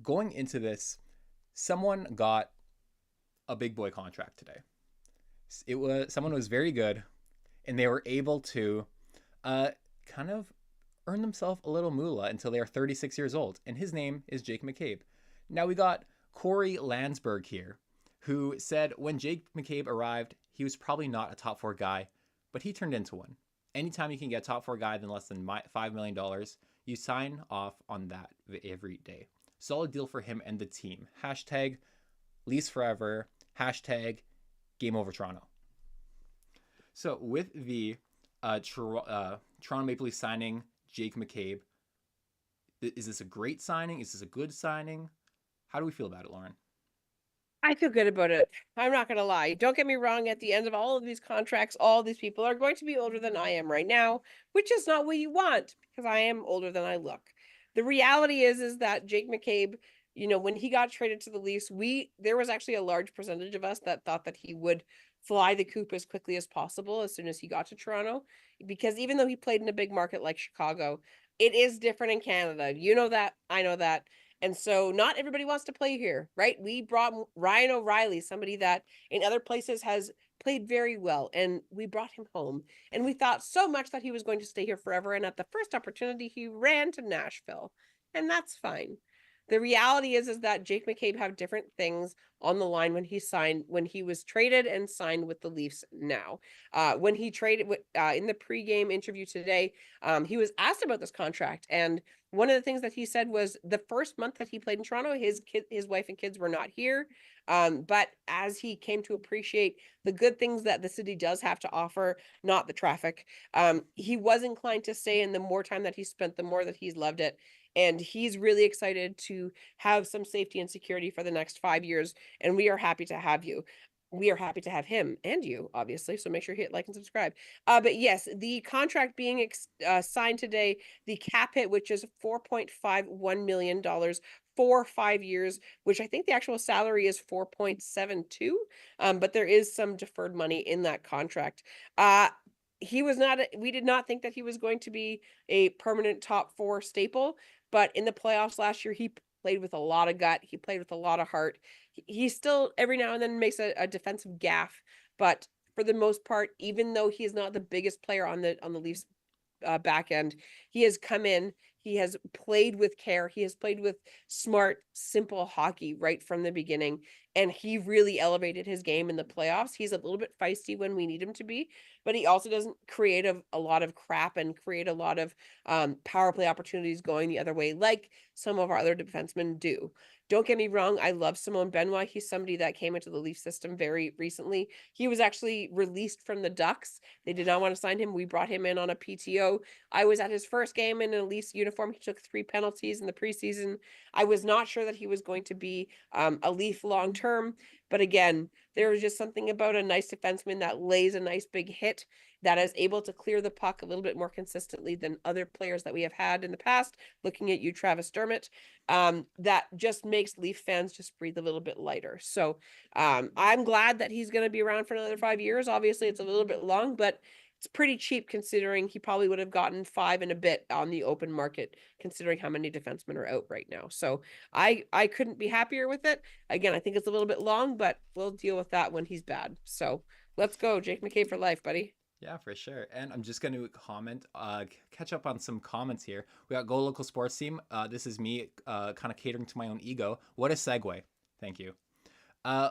going into this, someone got a big boy contract today. Someone was very good, and they were able to kind of earn themselves a little moolah until they are 36 years old. And his name is Jake McCabe. Now we got Corey Landsberg here, who said when Jake McCabe arrived, he was probably not a top 4 guy, but he turned into one. Anytime you can get a top 4 guy than less than $5 million, you sign off on that every day. Solid deal for him and the team. Hashtag Leafs Forever. Hashtag Game Over Toronto. So with the Toronto Maple Leafs signing Jake McCabe, is this a great signing? Is this a good signing? How do we feel about it, Lauren? I feel good about it. I'm not going to lie. Don't get me wrong. At the end of all of these contracts, all these people are going to be older than I am right now, which is not what you want, because I am older than I look. The reality is that Jake McCabe, when he got traded to the Leafs, there was actually a large percentage of us that thought that he would fly the coop as quickly as possible as soon as he got to Toronto, because even though he played in a big market like Chicago, it is different in Canada. You know that. I know that. And so not everybody wants to play here, right? We brought Ryan O'Reilly, somebody that in other places has played very well, and we brought him home. And we thought so much that he was going to stay here forever. And at the first opportunity, he ran to Nashville, and that's fine. The reality is that Jake McCabe have different things on the line when he was traded and signed with the Leafs now. When he traded in the pregame interview today, he was asked about this contract, and one of the things that he said was the first month that he played in Toronto, his wife and kids were not here. But as he came to appreciate the good things that the city does have to offer, not the traffic, he was inclined to say, and the more time that he spent, the more that he's loved it. And he's really excited to have some safety and security for the next 5 years. And we are happy to have you. We are happy to have him and you, obviously. So make sure you hit like and subscribe. But yes, the contract being signed today, the cap hit, which is $4.51 million for 5 years, which I think the actual salary is 4.72. But there is some deferred money in that contract. He was not, we did not think that he was going to be a permanent top 4 staple, but in the playoffs last year, he played with a lot of gut. He played with a lot of heart. He still every now and then makes a defensive gaffe, but for the most part, even though he's not the biggest player on the Leafs back end, he has come in. He has played with care. He has played with smart, simple hockey right from the beginning. And he really elevated his game in the playoffs. He's a little bit feisty when we need him to be, but he also doesn't create a lot of crap and create a lot of power play opportunities going the other way, like some of our other defensemen do. Don't get me wrong, I love Simone Benoit. He's somebody that came into the Leaf system very recently. He was actually released from the Ducks. They did not want to sign him. We brought him in on a PTO. I was at his first game in a Leafs uniform. He took 3 penalties in the preseason. I was not sure that he was going to be a Leaf long term. But again, there was just something about a nice defenseman that lays a nice big hit, that is able to clear the puck a little bit more consistently than other players that we have had in the past. Looking at you, Travis Dermott, that just makes Leaf fans just breathe a little bit lighter. So I'm glad that he's going to be around for another 5 years. Obviously, it's a little bit long, but it's pretty cheap considering he probably would have gotten 5 and a bit on the open market, considering how many defensemen are out right now. So I couldn't be happier with it. Again, I think it's a little bit long, but we'll deal with that when he's bad. So let's go, Jake McCabe for life, buddy. Yeah, for sure. And I'm just going to catch up on some comments here. We got Go Local Sports Team. This is me kind of catering to my own ego. What a segue. Thank you.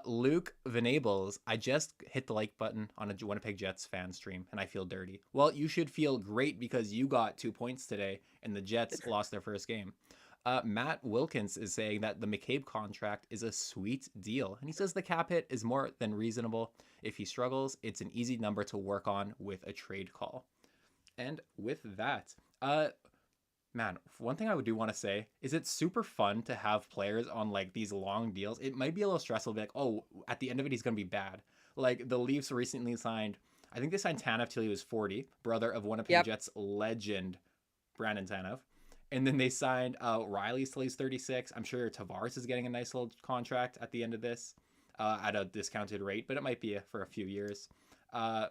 Luke Venables, I just hit the like button on a Winnipeg Jets fan stream and I feel dirty. Well, you should feel great because you got 2 points today and the Jets lost their first game. Matt Wilkins is saying that the McCabe contract is a sweet deal. And he says the cap hit is more than reasonable. If he struggles, it's an easy number to work on with a trade call. And with that, man, one thing I do want to say is it's super fun to have players on like these long deals. It might be a little stressful, like, oh, at the end of it, he's going to be bad. Like the Leafs recently signed, I think they signed Tanev till he was 40, brother of Winnipeg Jets legend Brandon Tanev. And then they signed Riley till he's 36. I'm sure Tavares is getting a nice little contract at the end of this at a discounted rate, but it might be for a few years. And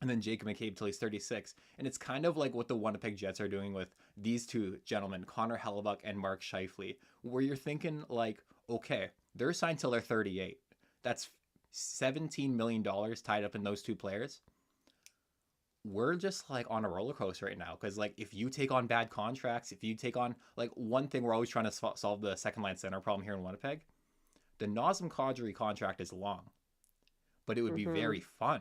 then Jacob McCabe till he's 36. And it's kind of like what the Winnipeg Jets are doing with these two gentlemen, Connor Hellebuck and Mark Scheifele, where you're thinking like, okay, they're signed till they're 38. That's $17 million tied up in those two players. We're just like on a roller coaster right now because like if you take on bad contracts, if you take on like one thing we're always trying to solve the second line center problem here in Winnipeg, the Nazem Kadri contract is long, but it would be very fun.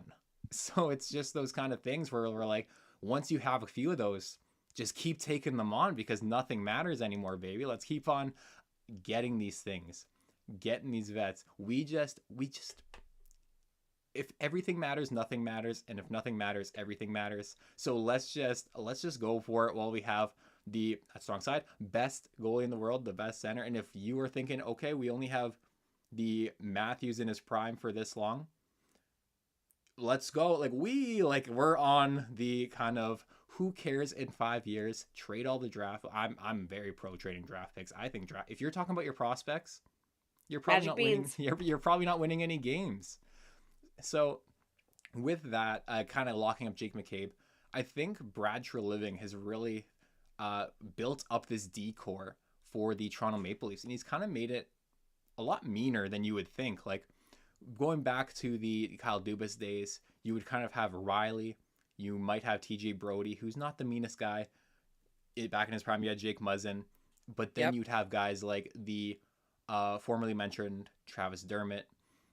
So it's just those kind of things where we're like, once you have a few of those, just keep taking them on because nothing matters anymore, baby. Let's keep on getting these things, getting these vets. We just if everything matters, nothing matters, and if nothing matters, everything matters. So let's just go for it while we have the strong side, best goalie in the world, the best center. And if you are thinking, okay, we only have the Matthews in his prime for this long, let's go. Like we're on the kind of who cares in 5 years, trade all the draft. I'm very pro trading draft picks. I think if you're talking about your prospects, you're probably not winning. You're probably not winning any games. So with that, kind of locking up Jake McCabe, I think Brad Treliving has really built up this decor for the Toronto Maple Leafs, and he's kind of made it a lot meaner than you would think. Like going back to the Kyle Dubas days, you would kind of have Riley, you might have TJ Brody, who's not the meanest guy. Back in his prime, you had Jake Muzzin, but then you'd have guys like the formerly mentioned Travis Dermott.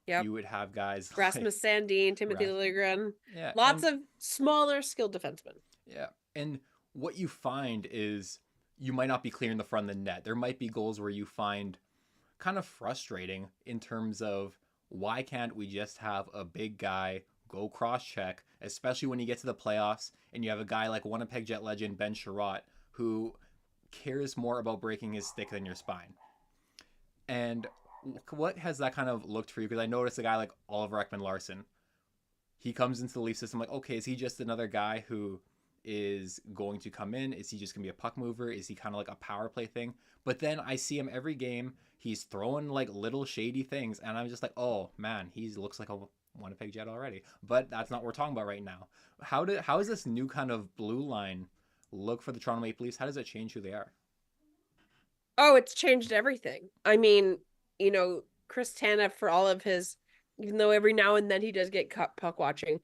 Yep. You would have guys Rasmus Sandin, Timothy Liljegren. Yeah, lots of smaller skilled defensemen. Yeah, and what you find is you might not be clearing the front of the net. There might be goals where you find kind of frustrating in terms of why can't we just have a big guy go cross-check, especially when you get to the playoffs and you have a guy like Winnipeg Jet legend Ben Sherratt who cares more about breaking his stick than your spine. And what has that kind of looked for you? Because I noticed a guy like Oliver Ekman-Larsson, he comes into the Leaf system like, okay, is he just another guy who is going to come in? Is he just going to be a puck mover? Is he kind of like a power play thing? But then I see him every game. He's throwing like little shady things. And I'm just like, oh, man, he looks like a Winnipeg Jet already. But that's not what we're talking about right now. How is this new kind of blue line look for the Toronto Maple Leafs? How does it change who they are? Oh, it's changed everything. I mean, Chris Tanev, for all of his, even though every now and then he does get cut puck watching,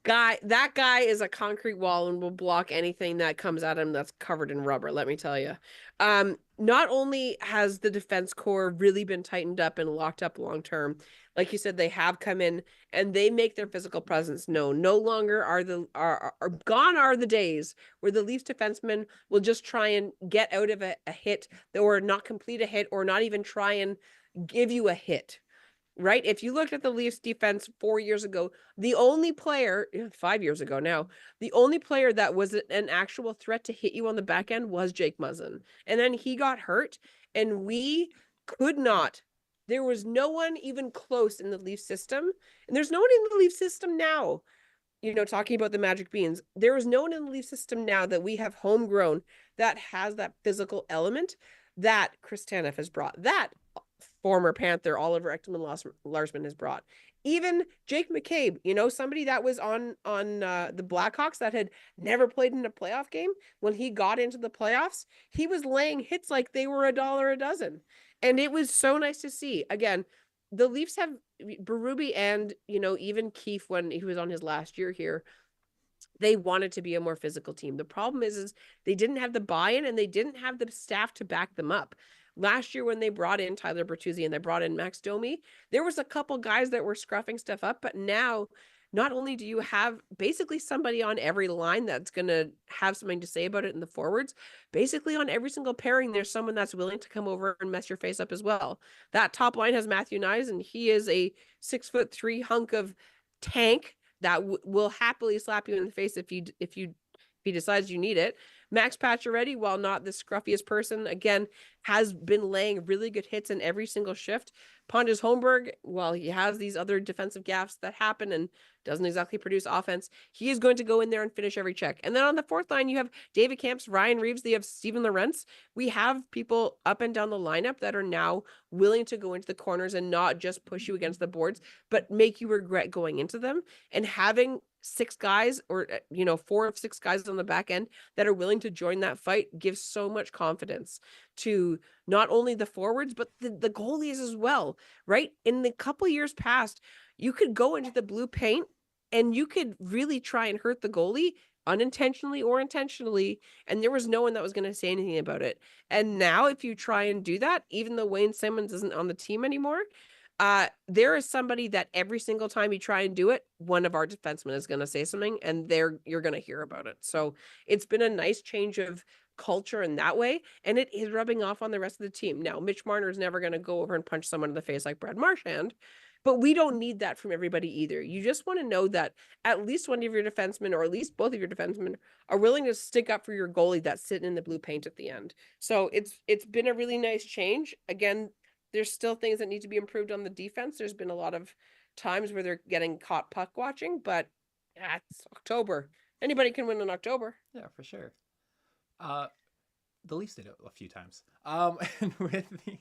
that guy is a concrete wall and will block anything that comes at him that's covered in rubber, let me tell you. Not only has the defense core really been tightened up and locked up long term, like you said, they have come in and they make their physical presence known. No longer are gone are the days where the Leafs defensemen will just try and get out of a hit or not complete a hit or not even try and give you a hit. Right? If you looked at the Leafs defense 4 years ago, the only player, 5 years ago now, the only player that was an actual threat to hit you on the back end was Jake Muzzin. And then he got hurt and we could not. There was no one even close in the Leaf system. And there's no one in the Leaf system now, talking about the Magic Beans. There is no one in the Leaf system now that we have homegrown that has that physical element that Chris Tanev has brought. That former Panther Oliver Ekman-Larsson has brought. Even Jake McCabe, somebody that was on the Blackhawks that had never played in a playoff game. When he got into the playoffs, he was laying hits like they were $1 a dozen. And it was so nice to see. Again, the Leafs have Berube and, even Keefe when he was on his last year here, they wanted to be a more physical team. The problem is they didn't have the buy-in and they didn't have the staff to back them up. Last year when they brought in Tyler Bertuzzi and they brought in Max Domi, there was a couple guys that were scruffing stuff up, but now not only do you have basically somebody on every line that's going to have something to say about it in the forwards, basically on every single pairing, there's someone that's willing to come over and mess your face up as well. That top line has Matthew Nyes, and he is a 6'3" hunk of tank that will happily slap you in the face if he decides you need it. Max Pacioretty, while not the scruffiest person, again, has been laying really good hits in every single shift. Pontus Holmberg, while he has these other defensive gaffes that happen and doesn't exactly produce offense, he is going to go in there and finish every check. And then on the fourth line, you have David Camps, Ryan Reeves, you have Steven Lorentz. We have people up and down the lineup that are now willing to go into the corners and not just push you against the boards, but make you regret going into them. And having 6 guys or 4 of 6 guys on the back end that are willing to join that fight gives so much confidence to not only the forwards but the goalies as well, right? In the couple years past, you could go into the blue paint and you could really try and hurt the goalie unintentionally or intentionally, and there was no one that was going to say anything about it. And now if you try and do that, even though Wayne Simmons isn't on the team anymore, there is somebody that every single time you try and do it, one of our defensemen is going to say something and you're going to hear about it. So it's been a nice change of culture in that way, and it is rubbing off on the rest of the team. Now, Mitch Marner is never going to go over and punch someone in the face like Brad Marchand, but we don't need that from everybody either. You just want to know that at least one of your defensemen, or at least both of your defensemen, are willing to stick up for your goalie that's sitting in the blue paint at the end. So it's been a really nice change. Again, there's still things that need to be improved on the defense. There's been a lot of times where they're getting caught puck watching, but it's October. Anybody can win in October. Yeah, for sure. The Leafs did it a few times. And with the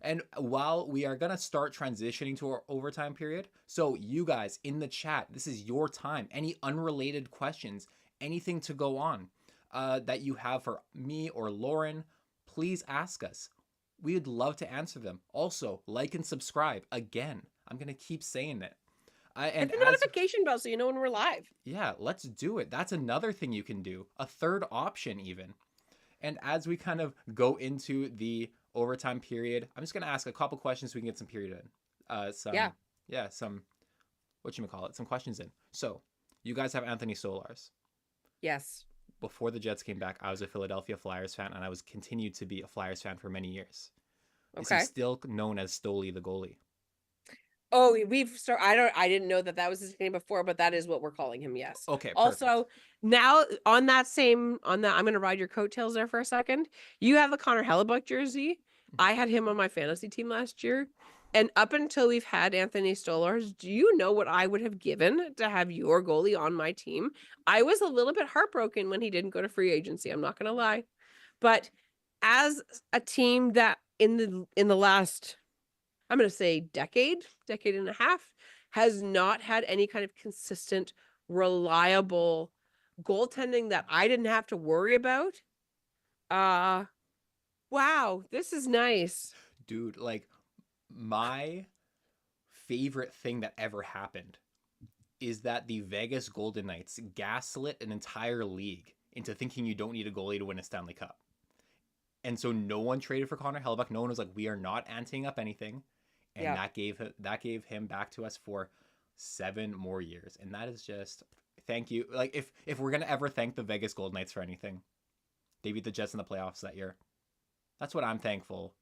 and while we are gonna start transitioning to our overtime period, so you guys in the chat, this is your time. Any unrelated questions, anything to go on that you have for me or Lauren, please ask us. We would love to answer them. Also, like and subscribe. Again, I'm going to keep saying it. And hit the notification bell so you know when we're live. Yeah, let's do it. That's another thing you can do. A third option even. And as we kind of go into the overtime period, I'm just going to ask a couple questions so we can get some period in. Some questions in. So, you guys have Anthony Solars. Yes. Before the Jets came back, I was a Philadelphia Flyers fan, and I was continued to be a Flyers fan for many years. Okay. Is he still known as Stoli the goalie? Oh, we've started. I didn't know that was his name before, but that is what we're calling him. Yes. Okay, perfect. Also, now on that, I'm going to ride your coattails there for a second. You have the Connor Hellebuck jersey. I had him on my fantasy team last year. And up until we've had Anthony Stolarz, do you know what I would have given to have your goalie on my team? I was a little bit heartbroken when he didn't go to free agency. I'm not going to lie. But as a team that in the last, I'm going to say decade and a half, has not had any kind of consistent, reliable goaltending that I didn't have to worry about. Wow, this is nice. Dude, like, my favorite thing that ever happened is that the Vegas Golden Knights gaslit an entire league into thinking you don't need a goalie to win a Stanley Cup. And so no one traded for Connor Hellebuck. No one was like, we are not anting up anything. And Yeah. that gave him back to us for 7 more years. And that is just, thank you. Like, if we're going to ever thank the Vegas Golden Knights for anything, they beat the Jets in the playoffs that year. That's what I'm thankful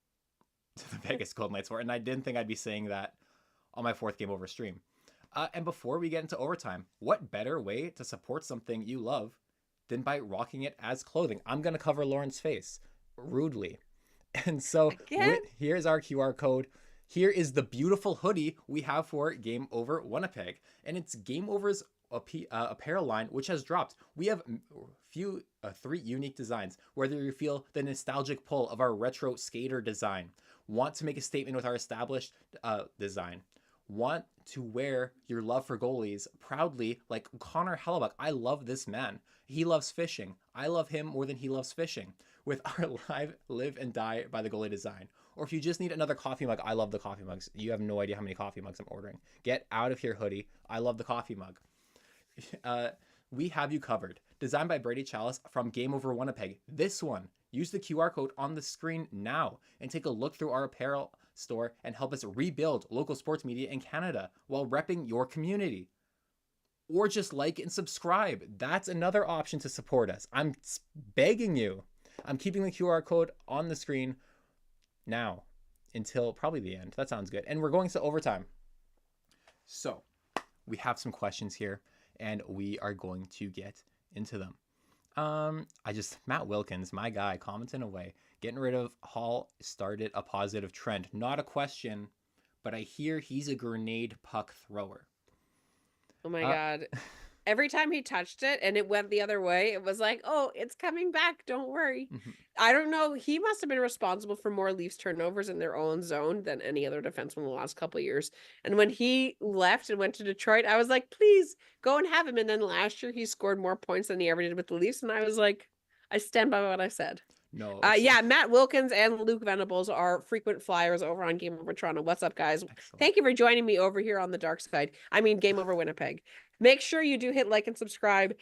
to the Vegas Golden Knights for. And I didn't think I'd be saying that on my 4th Game Over stream. And before we get into overtime, what better way to support something you love than by rocking it as clothing? I'm going to cover Lauren's face rudely. And so here's our QR code. Here is the beautiful hoodie we have for Game Over Winnipeg. And it's Game Over's apparel line, which has dropped. We have 3 unique designs. Whether you feel the nostalgic pull of our retro skater design, want to make a statement with our established design, want to wear your love for goalies proudly like Connor Hellebuck. I love this man. He loves fishing. I love him more than he loves fishing. With our live and die by the goalie design. Or if you just need another coffee mug, I love the coffee mugs. You have no idea how many coffee mugs I'm ordering. Get out of here, hoodie. I love the coffee mug. We have you covered. Designed by Brady Chalice from Game Over Winnipeg. This one. Use the QR code on the screen now and take a look through our apparel store and help us rebuild local sports media in Canada while repping your community. Or just like and subscribe. That's another option to support us. I'm begging you. I'm keeping the QR code on the screen now until probably the end. That sounds good. And we're going to overtime. So we have some questions here and we are going to get into them. Matt Wilkins, my guy, commenting away. Getting rid of Hall started a positive trend. Not a question, but I hear he's a grenade puck thrower. Oh my God. Every time he touched it and it went the other way, it was like, oh, it's coming back. Don't worry. Mm-hmm. I don't know. He must have been responsible for more Leafs turnovers in their own zone than any other defenseman in the last couple of years. And when he left and went to Detroit, I was like, please go and have him. And then last year he scored more points than he ever did with the Leafs. And I was like, I stand by what I said. No. Matt Wilkins and Luke Venables are frequent flyers over on Game Over Toronto. What's up, guys? Excellent. Thank you for joining me over here on the dark side. I mean, Game Over Winnipeg. Make sure you do hit like and subscribe.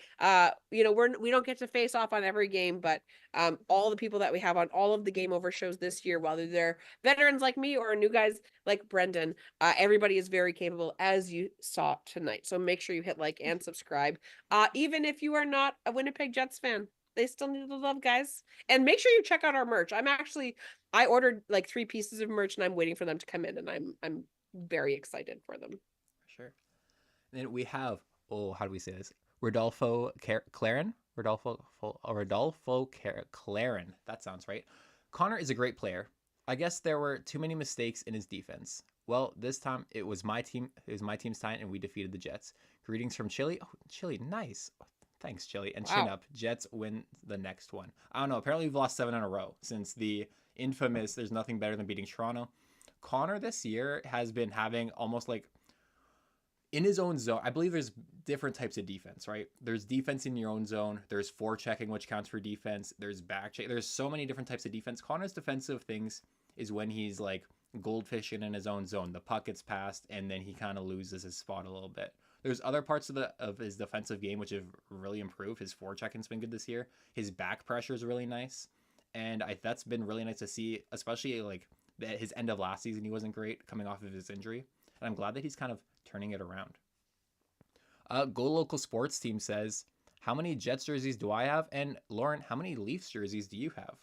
We don't get to face off on every game, but all the people that we have on all of the Game Over shows this year, whether they're veterans like me or new guys like Brendan, everybody is very capable, as you saw tonight. So make sure you hit like and subscribe. Even if you are not a Winnipeg Jets fan, they still need the love, guys. And make sure you check out our merch. I ordered like 3 pieces of merch and I'm waiting for them to come in, and I'm very excited for them. Sure. Then we have, how do we say this? Rodolfo Claren? Rodolfo Claren. That sounds right. Connor is a great player. I guess there were too many mistakes in his defense. Well, this time it was my team. It was my team's time, and we defeated the Jets. Greetings from Chile. Oh, Chile, nice. Thanks, Chile. And chin up. Jets win the next one. I don't know. Apparently, we've lost 7 in a row since the infamous "there's nothing better than beating Toronto." Connor this year has been having almost like in his own zone. I believe there's different types of defense, right? There's defense in your own zone. There's forechecking, which counts for defense. There's back check. There's so many different types of defense. Connor's defensive things is when he's like goldfishing in his own zone. The puck gets passed, and then he kind of loses his spot a little bit. There's other parts of his defensive game which have really improved. His forechecking's been good this year. His back pressure is really nice, and that's been really nice to see, especially like his end of last season. He wasn't great coming off of his injury, and I'm glad that he's kind of turning it around. Go Local Sports Team says, how many Jets jerseys do I have? And Lauren, how many Leafs jerseys do you have?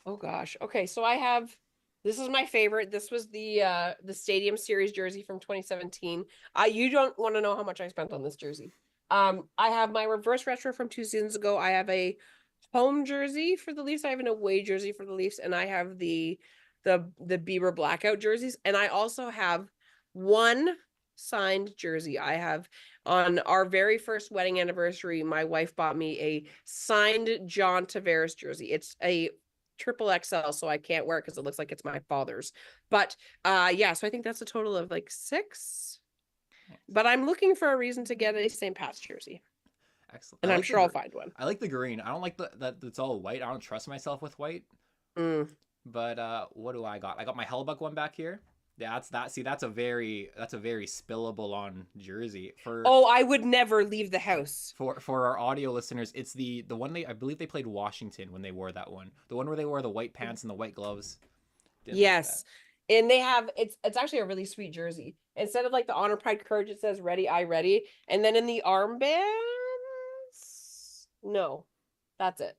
Oh gosh. Okay, so I have This is my favorite. This was the Stadium Series jersey from 2017. You don't want to know how much I spent on this jersey. I have my reverse retro from 2 seasons ago. I have a home jersey for the Leafs. I have an away jersey for the Leafs, and I have the Bieber blackout jerseys. And I also have one signed jersey. I have on our very first wedding anniversary, my wife bought me a signed John Tavares jersey. It's a triple XL, so I can't wear it because it looks like it's my father's. But yeah, so I think that's a total of like 6. But I'm looking for a reason to get a St. Pat's jersey. Excellent. And I'm sure I'll find one. I like the green. I don't like that it's all white. I don't trust myself with white. But what do I got? I got my Hellbuck one back here. Yeah, that's that. See, that's a very spillable on jersey for. Oh, I would never leave the house. For our audio listeners, it's the one I believe they played Washington when they wore that one. The one where they wore the white pants and the white gloves. Yes. And they have it's actually a really sweet jersey. Instead of like the Honor Pride Courage, it says ready, I ready. And then in the armbands, no, that's it.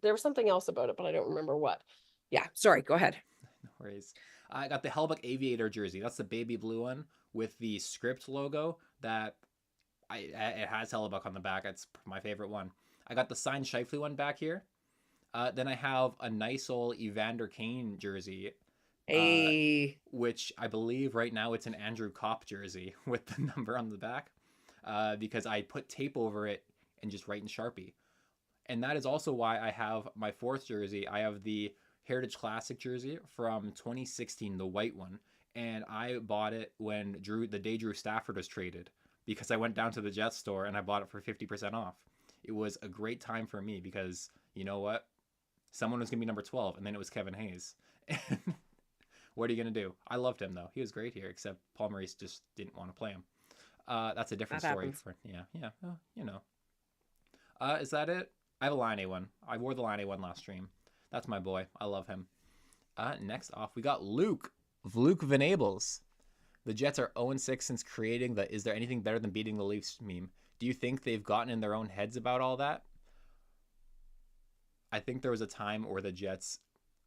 There was something else about it, but I don't remember what. Yeah, sorry, go ahead. No worries. I got the Hellbuck Aviator jersey. That's the baby blue one with the script logo that it has Hellbuck on the back. That's my favorite one. I got the signed Scheifele one back here. Then I have a nice old Evander Kane jersey. Which I believe right now it's an Andrew Kopp jersey with the number on the back. Because I put tape over it and just write in Sharpie. And that is also why I have my 4th jersey. I have the Heritage Classic jersey from 2016, the white one. And I bought it when the day Drew Stafford was traded, because I went down to the Jets store and I bought it for 50% off. It was a great time for me because, you know what? Someone was going to be number 12, and then it was Kevin Hayes. What are you going to do? I loved him, though. He was great here, except Paul Maurice just didn't want to play him. That's a different story. Yeah. Well, you know. Is that it? I have a Line A one. I wore the Line A one last stream. That's my boy. I love him. Next off, we got Luke Venables. The Jets are 0-6 since creating the "Is there anything better than beating the Leafs" meme. Do you think they've gotten in their own heads about all that? I think there was a time where the Jets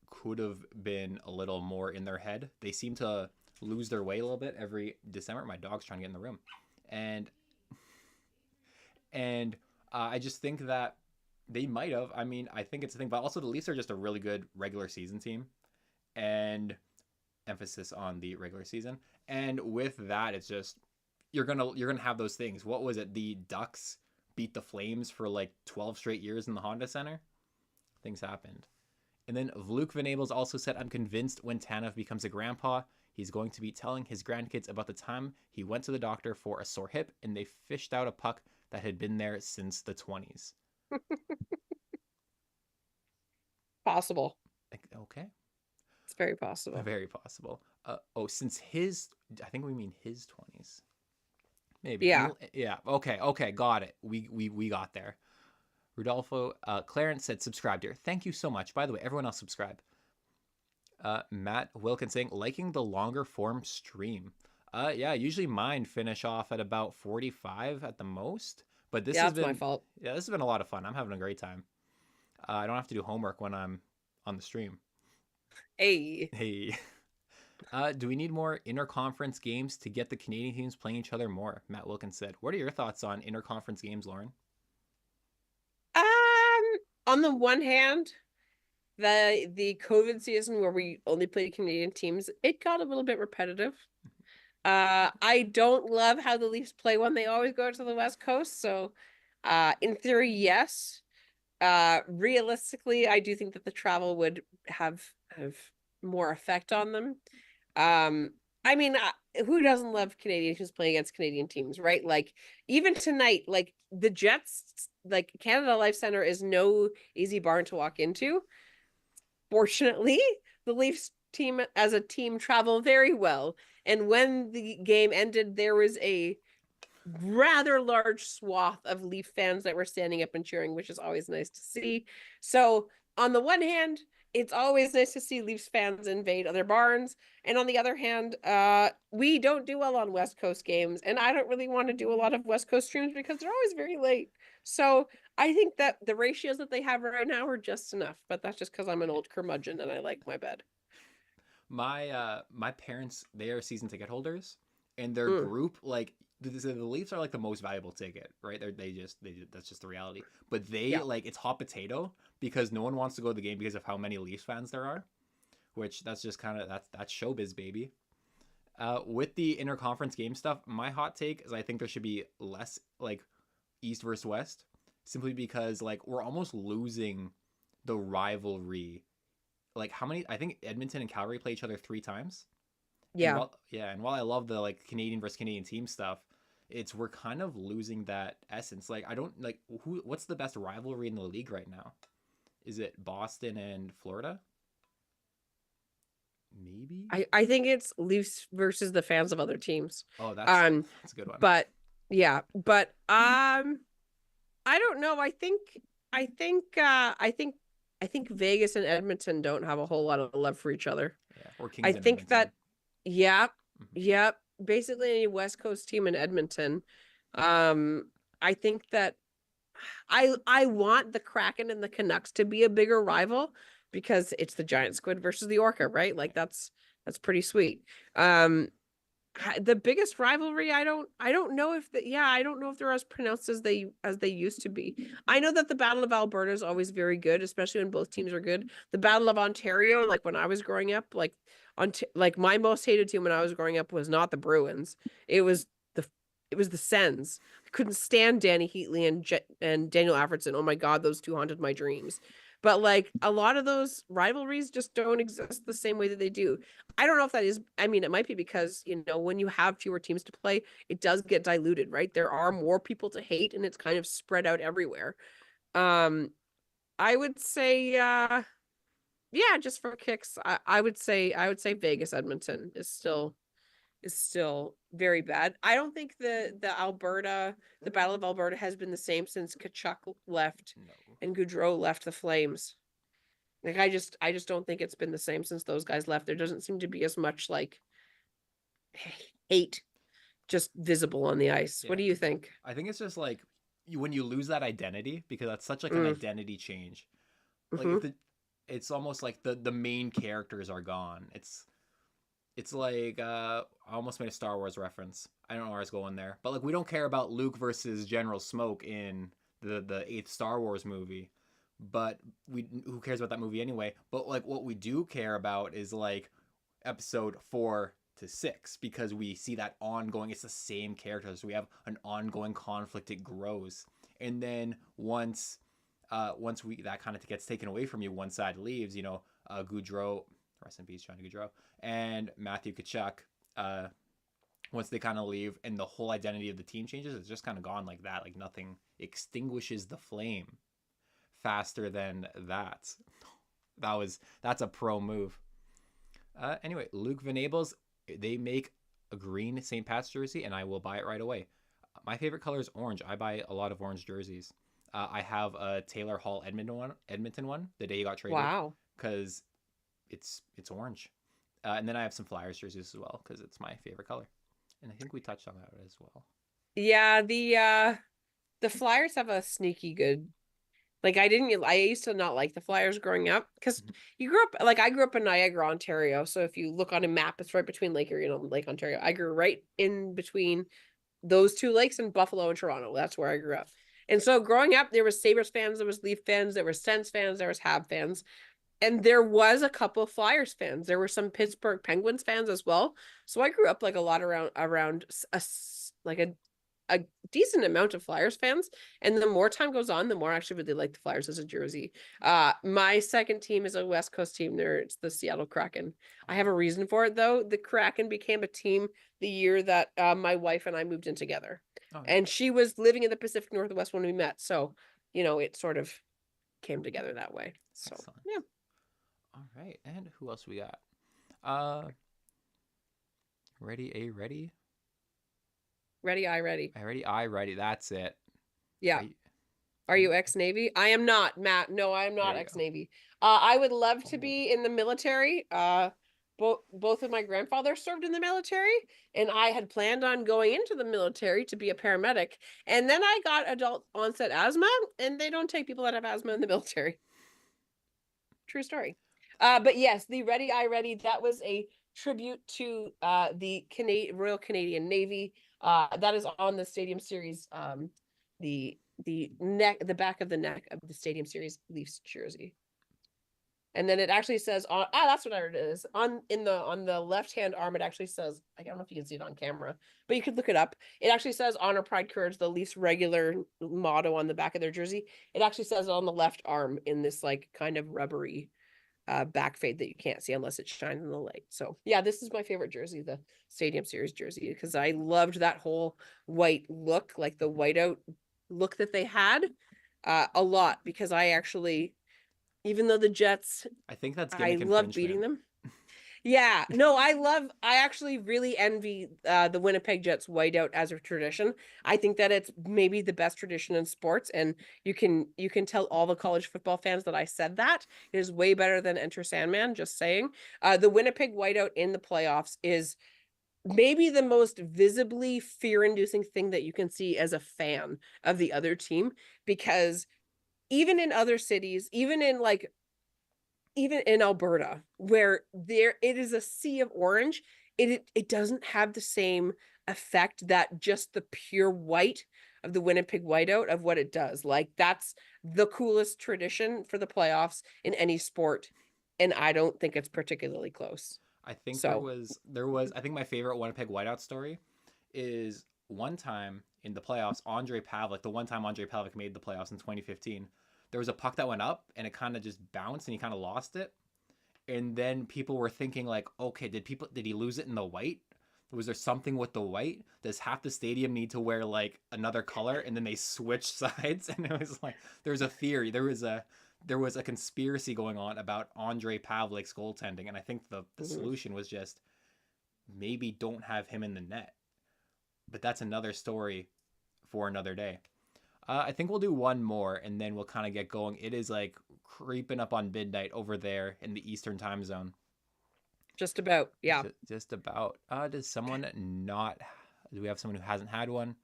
could have been a little more in their head. They seem to lose their way a little bit every December. My dog's trying to get in the room. And I just think that they might have. I mean, I think it's a thing, but also the Leafs are just a really good regular season team, and emphasis on the regular season. And with that, it's just you're gonna have those things. What was it? The Ducks beat the Flames for like 12 straight years in the Honda Center. Things happened. And then Luke Venables also said, "I'm convinced when Tanev becomes a grandpa, he's going to be telling his grandkids about the time he went to the doctor for a sore hip and they fished out a puck that had been there since the 20s." Possible. Okay. It's very possible. Very possible. Since I think we mean his 20s. Maybe. Yeah. Yeah. Okay. Got it. We got there. Rudolfo Clarence said, "Subscribe, dear." Thank you so much. By the way, everyone else subscribe. Matt Wilkinson, liking the longer form stream. Yeah, usually mine finish off at about 45 at the most. But this has been my fault. Yeah, this has been a lot of fun. I'm having a great time. I don't have to do homework when I'm on the stream. Hey. Do we need more interconference games to get the Canadian teams playing each other more? Matt Wilkins said. What are your thoughts on interconference games, Lauren? On the one hand, the COVID season where we only played Canadian teams, it got a little bit repetitive. I don't love how the Leafs play when they always go to the West Coast. So, in theory, yes. Realistically, I do think that the travel would have more effect on them. I mean, who doesn't love Canadian teams playing against Canadian teams, right? Like, even tonight, like the Jets, like Canada Life Center is no easy barn to walk into. Fortunately, the Leafs team as a team travel very well. And when the game ended, there was a rather large swath of Leaf fans that were standing up and cheering, which is always nice to see. So on the one hand, it's always nice to see Leafs fans invade other barns. And on the other hand, we don't do well on West Coast games. And I don't really want to do a lot of West Coast streams because they're always very late. So I think that the ratios that they have right now are just enough. But that's just because I'm an old curmudgeon and I like my bed. My parents, they are season ticket holders, and their Mm, group, like the Leafs are like the most valuable ticket, right? That's just the reality. But they yeah. like it's hot potato because no one wants to go to the game because of how many Leafs fans there are. Which that's just kind of that's showbiz, baby. With the interconference game stuff, my hot take is I think there should be less like East versus West, simply because like we're almost losing the rivalry. Like how many? I think Edmonton and Calgary play each other 3 times. And Yeah. while I love the like Canadian versus Canadian team stuff, we're kind of losing that essence. Like I don't like what's the best rivalry in the league right now? Is it Boston and Florida? Maybe. I think it's Leafs versus the fans of other teams. Oh, that's Um, that's a good one. but yeah, but I don't know. I think I think Vegas and Edmonton don't have a whole lot of love for each other. Yeah, or I Kings and think Edmonton. that yeah, Mhm. yeah, basically a West Coast team in Edmonton. Um, I think that I want the Kraken and the Canucks to be a bigger rival because it's the giant squid versus the orca, right? Like that's pretty sweet. Um, the biggest rivalry, I don't know if I don't know if they're as pronounced as they used to be. I know that the Battle of Alberta is always very good, especially when both teams are good. The Battle of Ontario, like when I was growing up, like my most hated team when I was growing up was not the Bruins. It was the it was the Sens. I couldn't stand Danny Heatley and Daniel Alfredson. Oh my God, those two haunted my dreams. But like a lot of those rivalries just don't exist the same way that they do. I don't know if that is, I mean, it might be because, when you have fewer teams to play, it does get diluted, right? There are more people to hate and it's kind of spread out everywhere. Um, I would say, yeah, just for kicks, I would say Vegas Edmonton is still very bad. I don't think the Battle of Alberta has been the same since Kachuk left No. and Goudreau left the Flames. Like I just don't think it's been the same since those guys left. There doesn't seem to be as much like hate just visible on the ice. What Yeah. do you think? I think it's just like when you lose that identity, because that's such like an Mm, identity change. Like hmm it's almost like the main characters are gone. It's like I almost made a Star Wars reference. I don't know where I was going there, but like we don't care about Luke versus General Smoke in the eighth Star Wars movie, but we who cares about that movie anyway? But like what we do care about is like episode 4 to 6, because we see that ongoing. It's the same characters. So we have an ongoing conflict. It grows, and then once we that kind of gets taken away from you, one side leaves. Goudreau, rest in peace, Johnny Goudreau, and Matthew Tkachuk. Once they kind of leave and the whole identity of the team changes, it's just kind of gone like that. Like nothing extinguishes the flame faster than that. That's a pro move. Anyway, Luke Venables, they make a green St. Pat's jersey, and I will buy it right away. My favorite color is orange. I buy a lot of orange jerseys. I have a Taylor Hall Edmonton one the day he got traded, Wow. because it's orange. And then I have some Flyers jerseys as well because it's my favorite color. And I think we touched on that as well. Yeah, the Flyers have a sneaky good. Like I used to not like the Flyers growing up because you grew up like I grew up in Niagara, Ontario. So if you look on a map, it's right between Lake Ontario. I grew right in between those two lakes in Buffalo and Toronto. That's where I grew up. And so growing up, there was Sabres fans, there was Leaf fans, there were Sens fans, there was Hab fans. And there was a couple of Flyers fans. There were some Pittsburgh Penguins fans as well. So I grew up like a lot around a decent amount of Flyers fans. And the more time goes on, the more I actually really like the Flyers as a jersey. My second team is a West Coast team. It's the Seattle Kraken. I have a reason for it though. The Kraken became a team the year that my wife and I moved in together. Oh, yeah. And she was living in the Pacific Northwest when we met. So, it sort of came together that way. So, Excellent. yeah. All right. And who else we got? Uh, ready? Ready? Ready, ready. Ready. That's it. Yeah. Are you ex-Navy? I am not, Matt. No, I am not ex-Navy. I would love to be in the military. Both of my grandfathers served in the military, and I had planned on going into the military to be a paramedic. And then I got adult onset asthma, and they don't take people that have asthma in the military. True story. But yes, the Ready I Ready, that was a tribute to the Royal Canadian Navy. That is on the Stadium Series, the the back of the neck of the Stadium Series Leafs jersey. And then it actually says on that's what it is. On the left-hand arm, it actually says, I don't know if you can see it on camera, but you could look it up. It actually says Honor, Pride, Courage, the Leafs regular motto on the back of their jersey. It actually says it on the left arm in this like kind of rubbery back fade that you can't see unless it's shining in the light. So yeah, this is my favorite jersey, the Stadium Series jersey, because I loved that whole white look, like the whiteout look that they had a lot, because I actually, even though the Jets, I think that's I gimmick love beating infringement. them. Yeah, no, I actually really envy the Winnipeg Jets whiteout as a tradition. I think that it's maybe the best tradition in sports, and you can tell all the college football fans that I said that. It is way better than Enter Sandman, just saying. The Winnipeg whiteout in the playoffs is maybe the most visibly fear-inducing thing that you can see as a fan of the other team, because even in other cities, even in Alberta, where there it is a sea of orange, it doesn't have the same effect that just the pure white of the Winnipeg whiteout of what it does. Like, that's the coolest tradition for the playoffs in any sport, and I don't think it's particularly close. I think So I think my favorite Winnipeg whiteout story is one time in the playoffs, the one time Andre Pavlik made the playoffs in 2015, there was a puck that went up and it kind of just bounced and he kind of lost it. And then people were thinking like, okay, did he lose it in the white? Was there something with the white? Does half the stadium need to wear like another color? And then they switched sides, and it was like there's a theory. There was a conspiracy going on about Andre Pavlik's goaltending, and I think the solution was just maybe don't have him in the net. But that's another story for another day. I think we'll do one more, and then we'll kind of get going. It is like creeping up on midnight over there in the Eastern time zone. just about, yeah. Just about. Does someone not? Do we have someone who hasn't had one?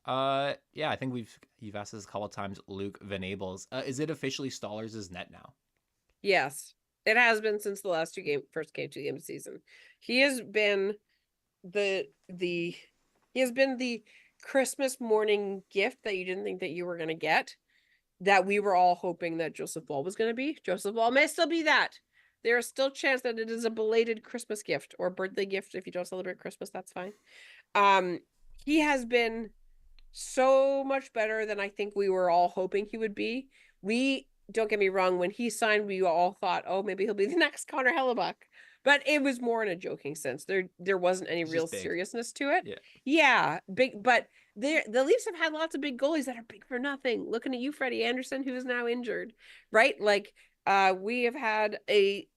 Yeah, I think you've asked this a couple of times. Luke Venables. Is it officially Stollers' net now? Yes, it has been since the last first game to the end of the season. He has been he has been the Christmas morning gift that you didn't think that you were going to get, that we were all hoping that Joseph Ball was going to be. Joseph Ball may still be that. There is still a chance that it is a belated Christmas gift or birthday gift. If you don't celebrate Christmas, that's fine. He has been so much better than I think we were all hoping he would be. We, don't get me wrong, when he signed, we all thought, oh, maybe he'll be the next Connor Hellebuck. But it was more in a joking sense. There wasn't any real seriousness to it. Yeah, big. But the Leafs have had lots of big goalies that are big for nothing. Looking at you, Freddie Anderson, who is now injured, right? Like, we have had a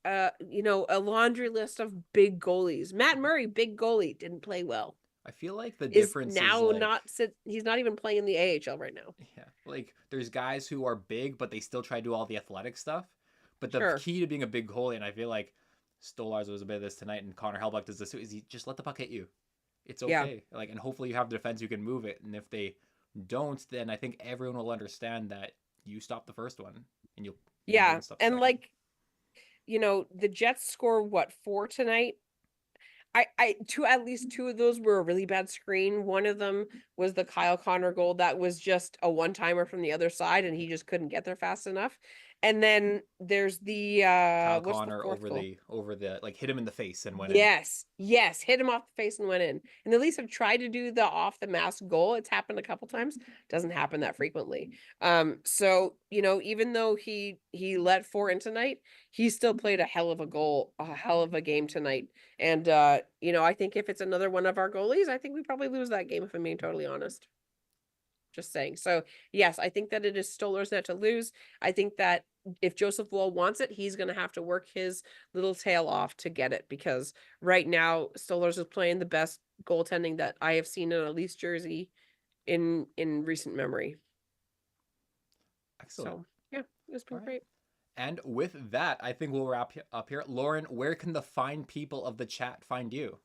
laundry list of big goalies. Matt Murray, big goalie, didn't play well. I feel like the difference is now he's not even playing in the AHL right now. Yeah, like there's guys who are big, but they still try to do all the athletic stuff. But the key to being a big goalie, and I feel like Stolarz was a bit of this tonight, and Connor Hellebuck does this too, is he just let the puck hit you. It's okay. Yeah. Like, and hopefully you have defense who can move it. And if they don't, then I think everyone will understand that you stopped the first one, and you'll and second. Like, the Jets score 4 tonight. At least 2 of those were a really bad screen. One of them was the Kyle Connor goal that was just a one-timer from the other side, and he just couldn't get there fast enough. And then there's the Kyle Connor over the like hit him in the face and went in. Yes, hit him off the face and went in. And the Leafs have tried to do the off the mask goal. It's happened a couple times. Doesn't happen that frequently. So even though he let 4 in tonight, he still played a hell of a game tonight. And I think if it's another one of our goalies, I think we probably lose that game, if I'm being totally honest. Just saying. So yes, I think that it is Stolarz' net to lose. I think that if Joseph Woll wants it, he's going to have to work his little tail off to get it, because right now Stolarz is playing the best goaltending that I have seen in a Leafs jersey in recent memory. Excellent. So yeah, it's been great. And with that, I think we'll wrap up here. Lauren, where can the fine people of the chat find you?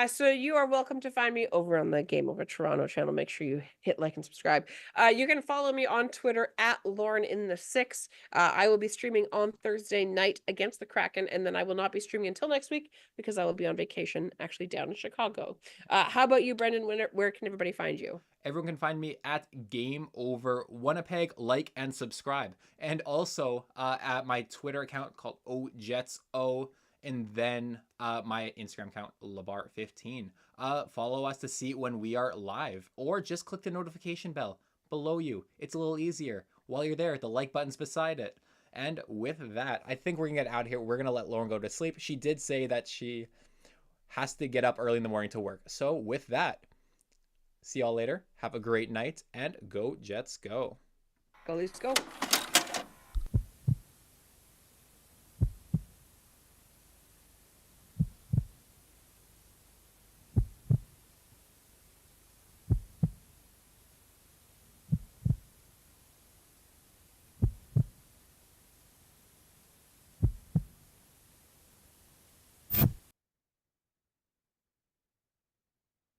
So you are welcome to find me over on the Game Over Toronto channel. Make sure you hit like and subscribe. You can follow me on Twitter at Lauren in the Six. I will be streaming on Thursday night against the Kraken, and then I will not be streaming until next week because I will be on vacation, actually down in Chicago. How about you, Brendan? Where can everybody find you? Everyone can find me at Game Over Winnipeg. Like and subscribe, and also at my Twitter account called OJetsO, and then my Instagram account Labarre15. Follow us to see when we are live, or just click the notification bell below you. It's a little easier. While you're there, the like button's beside it. And with that, I think we're gonna get out of here. We're gonna let Lauren go to sleep. She did say that she has to get up early in the morning to work. So with that, see y'all later. Have a great night, and go Jets go. Go Leafs go.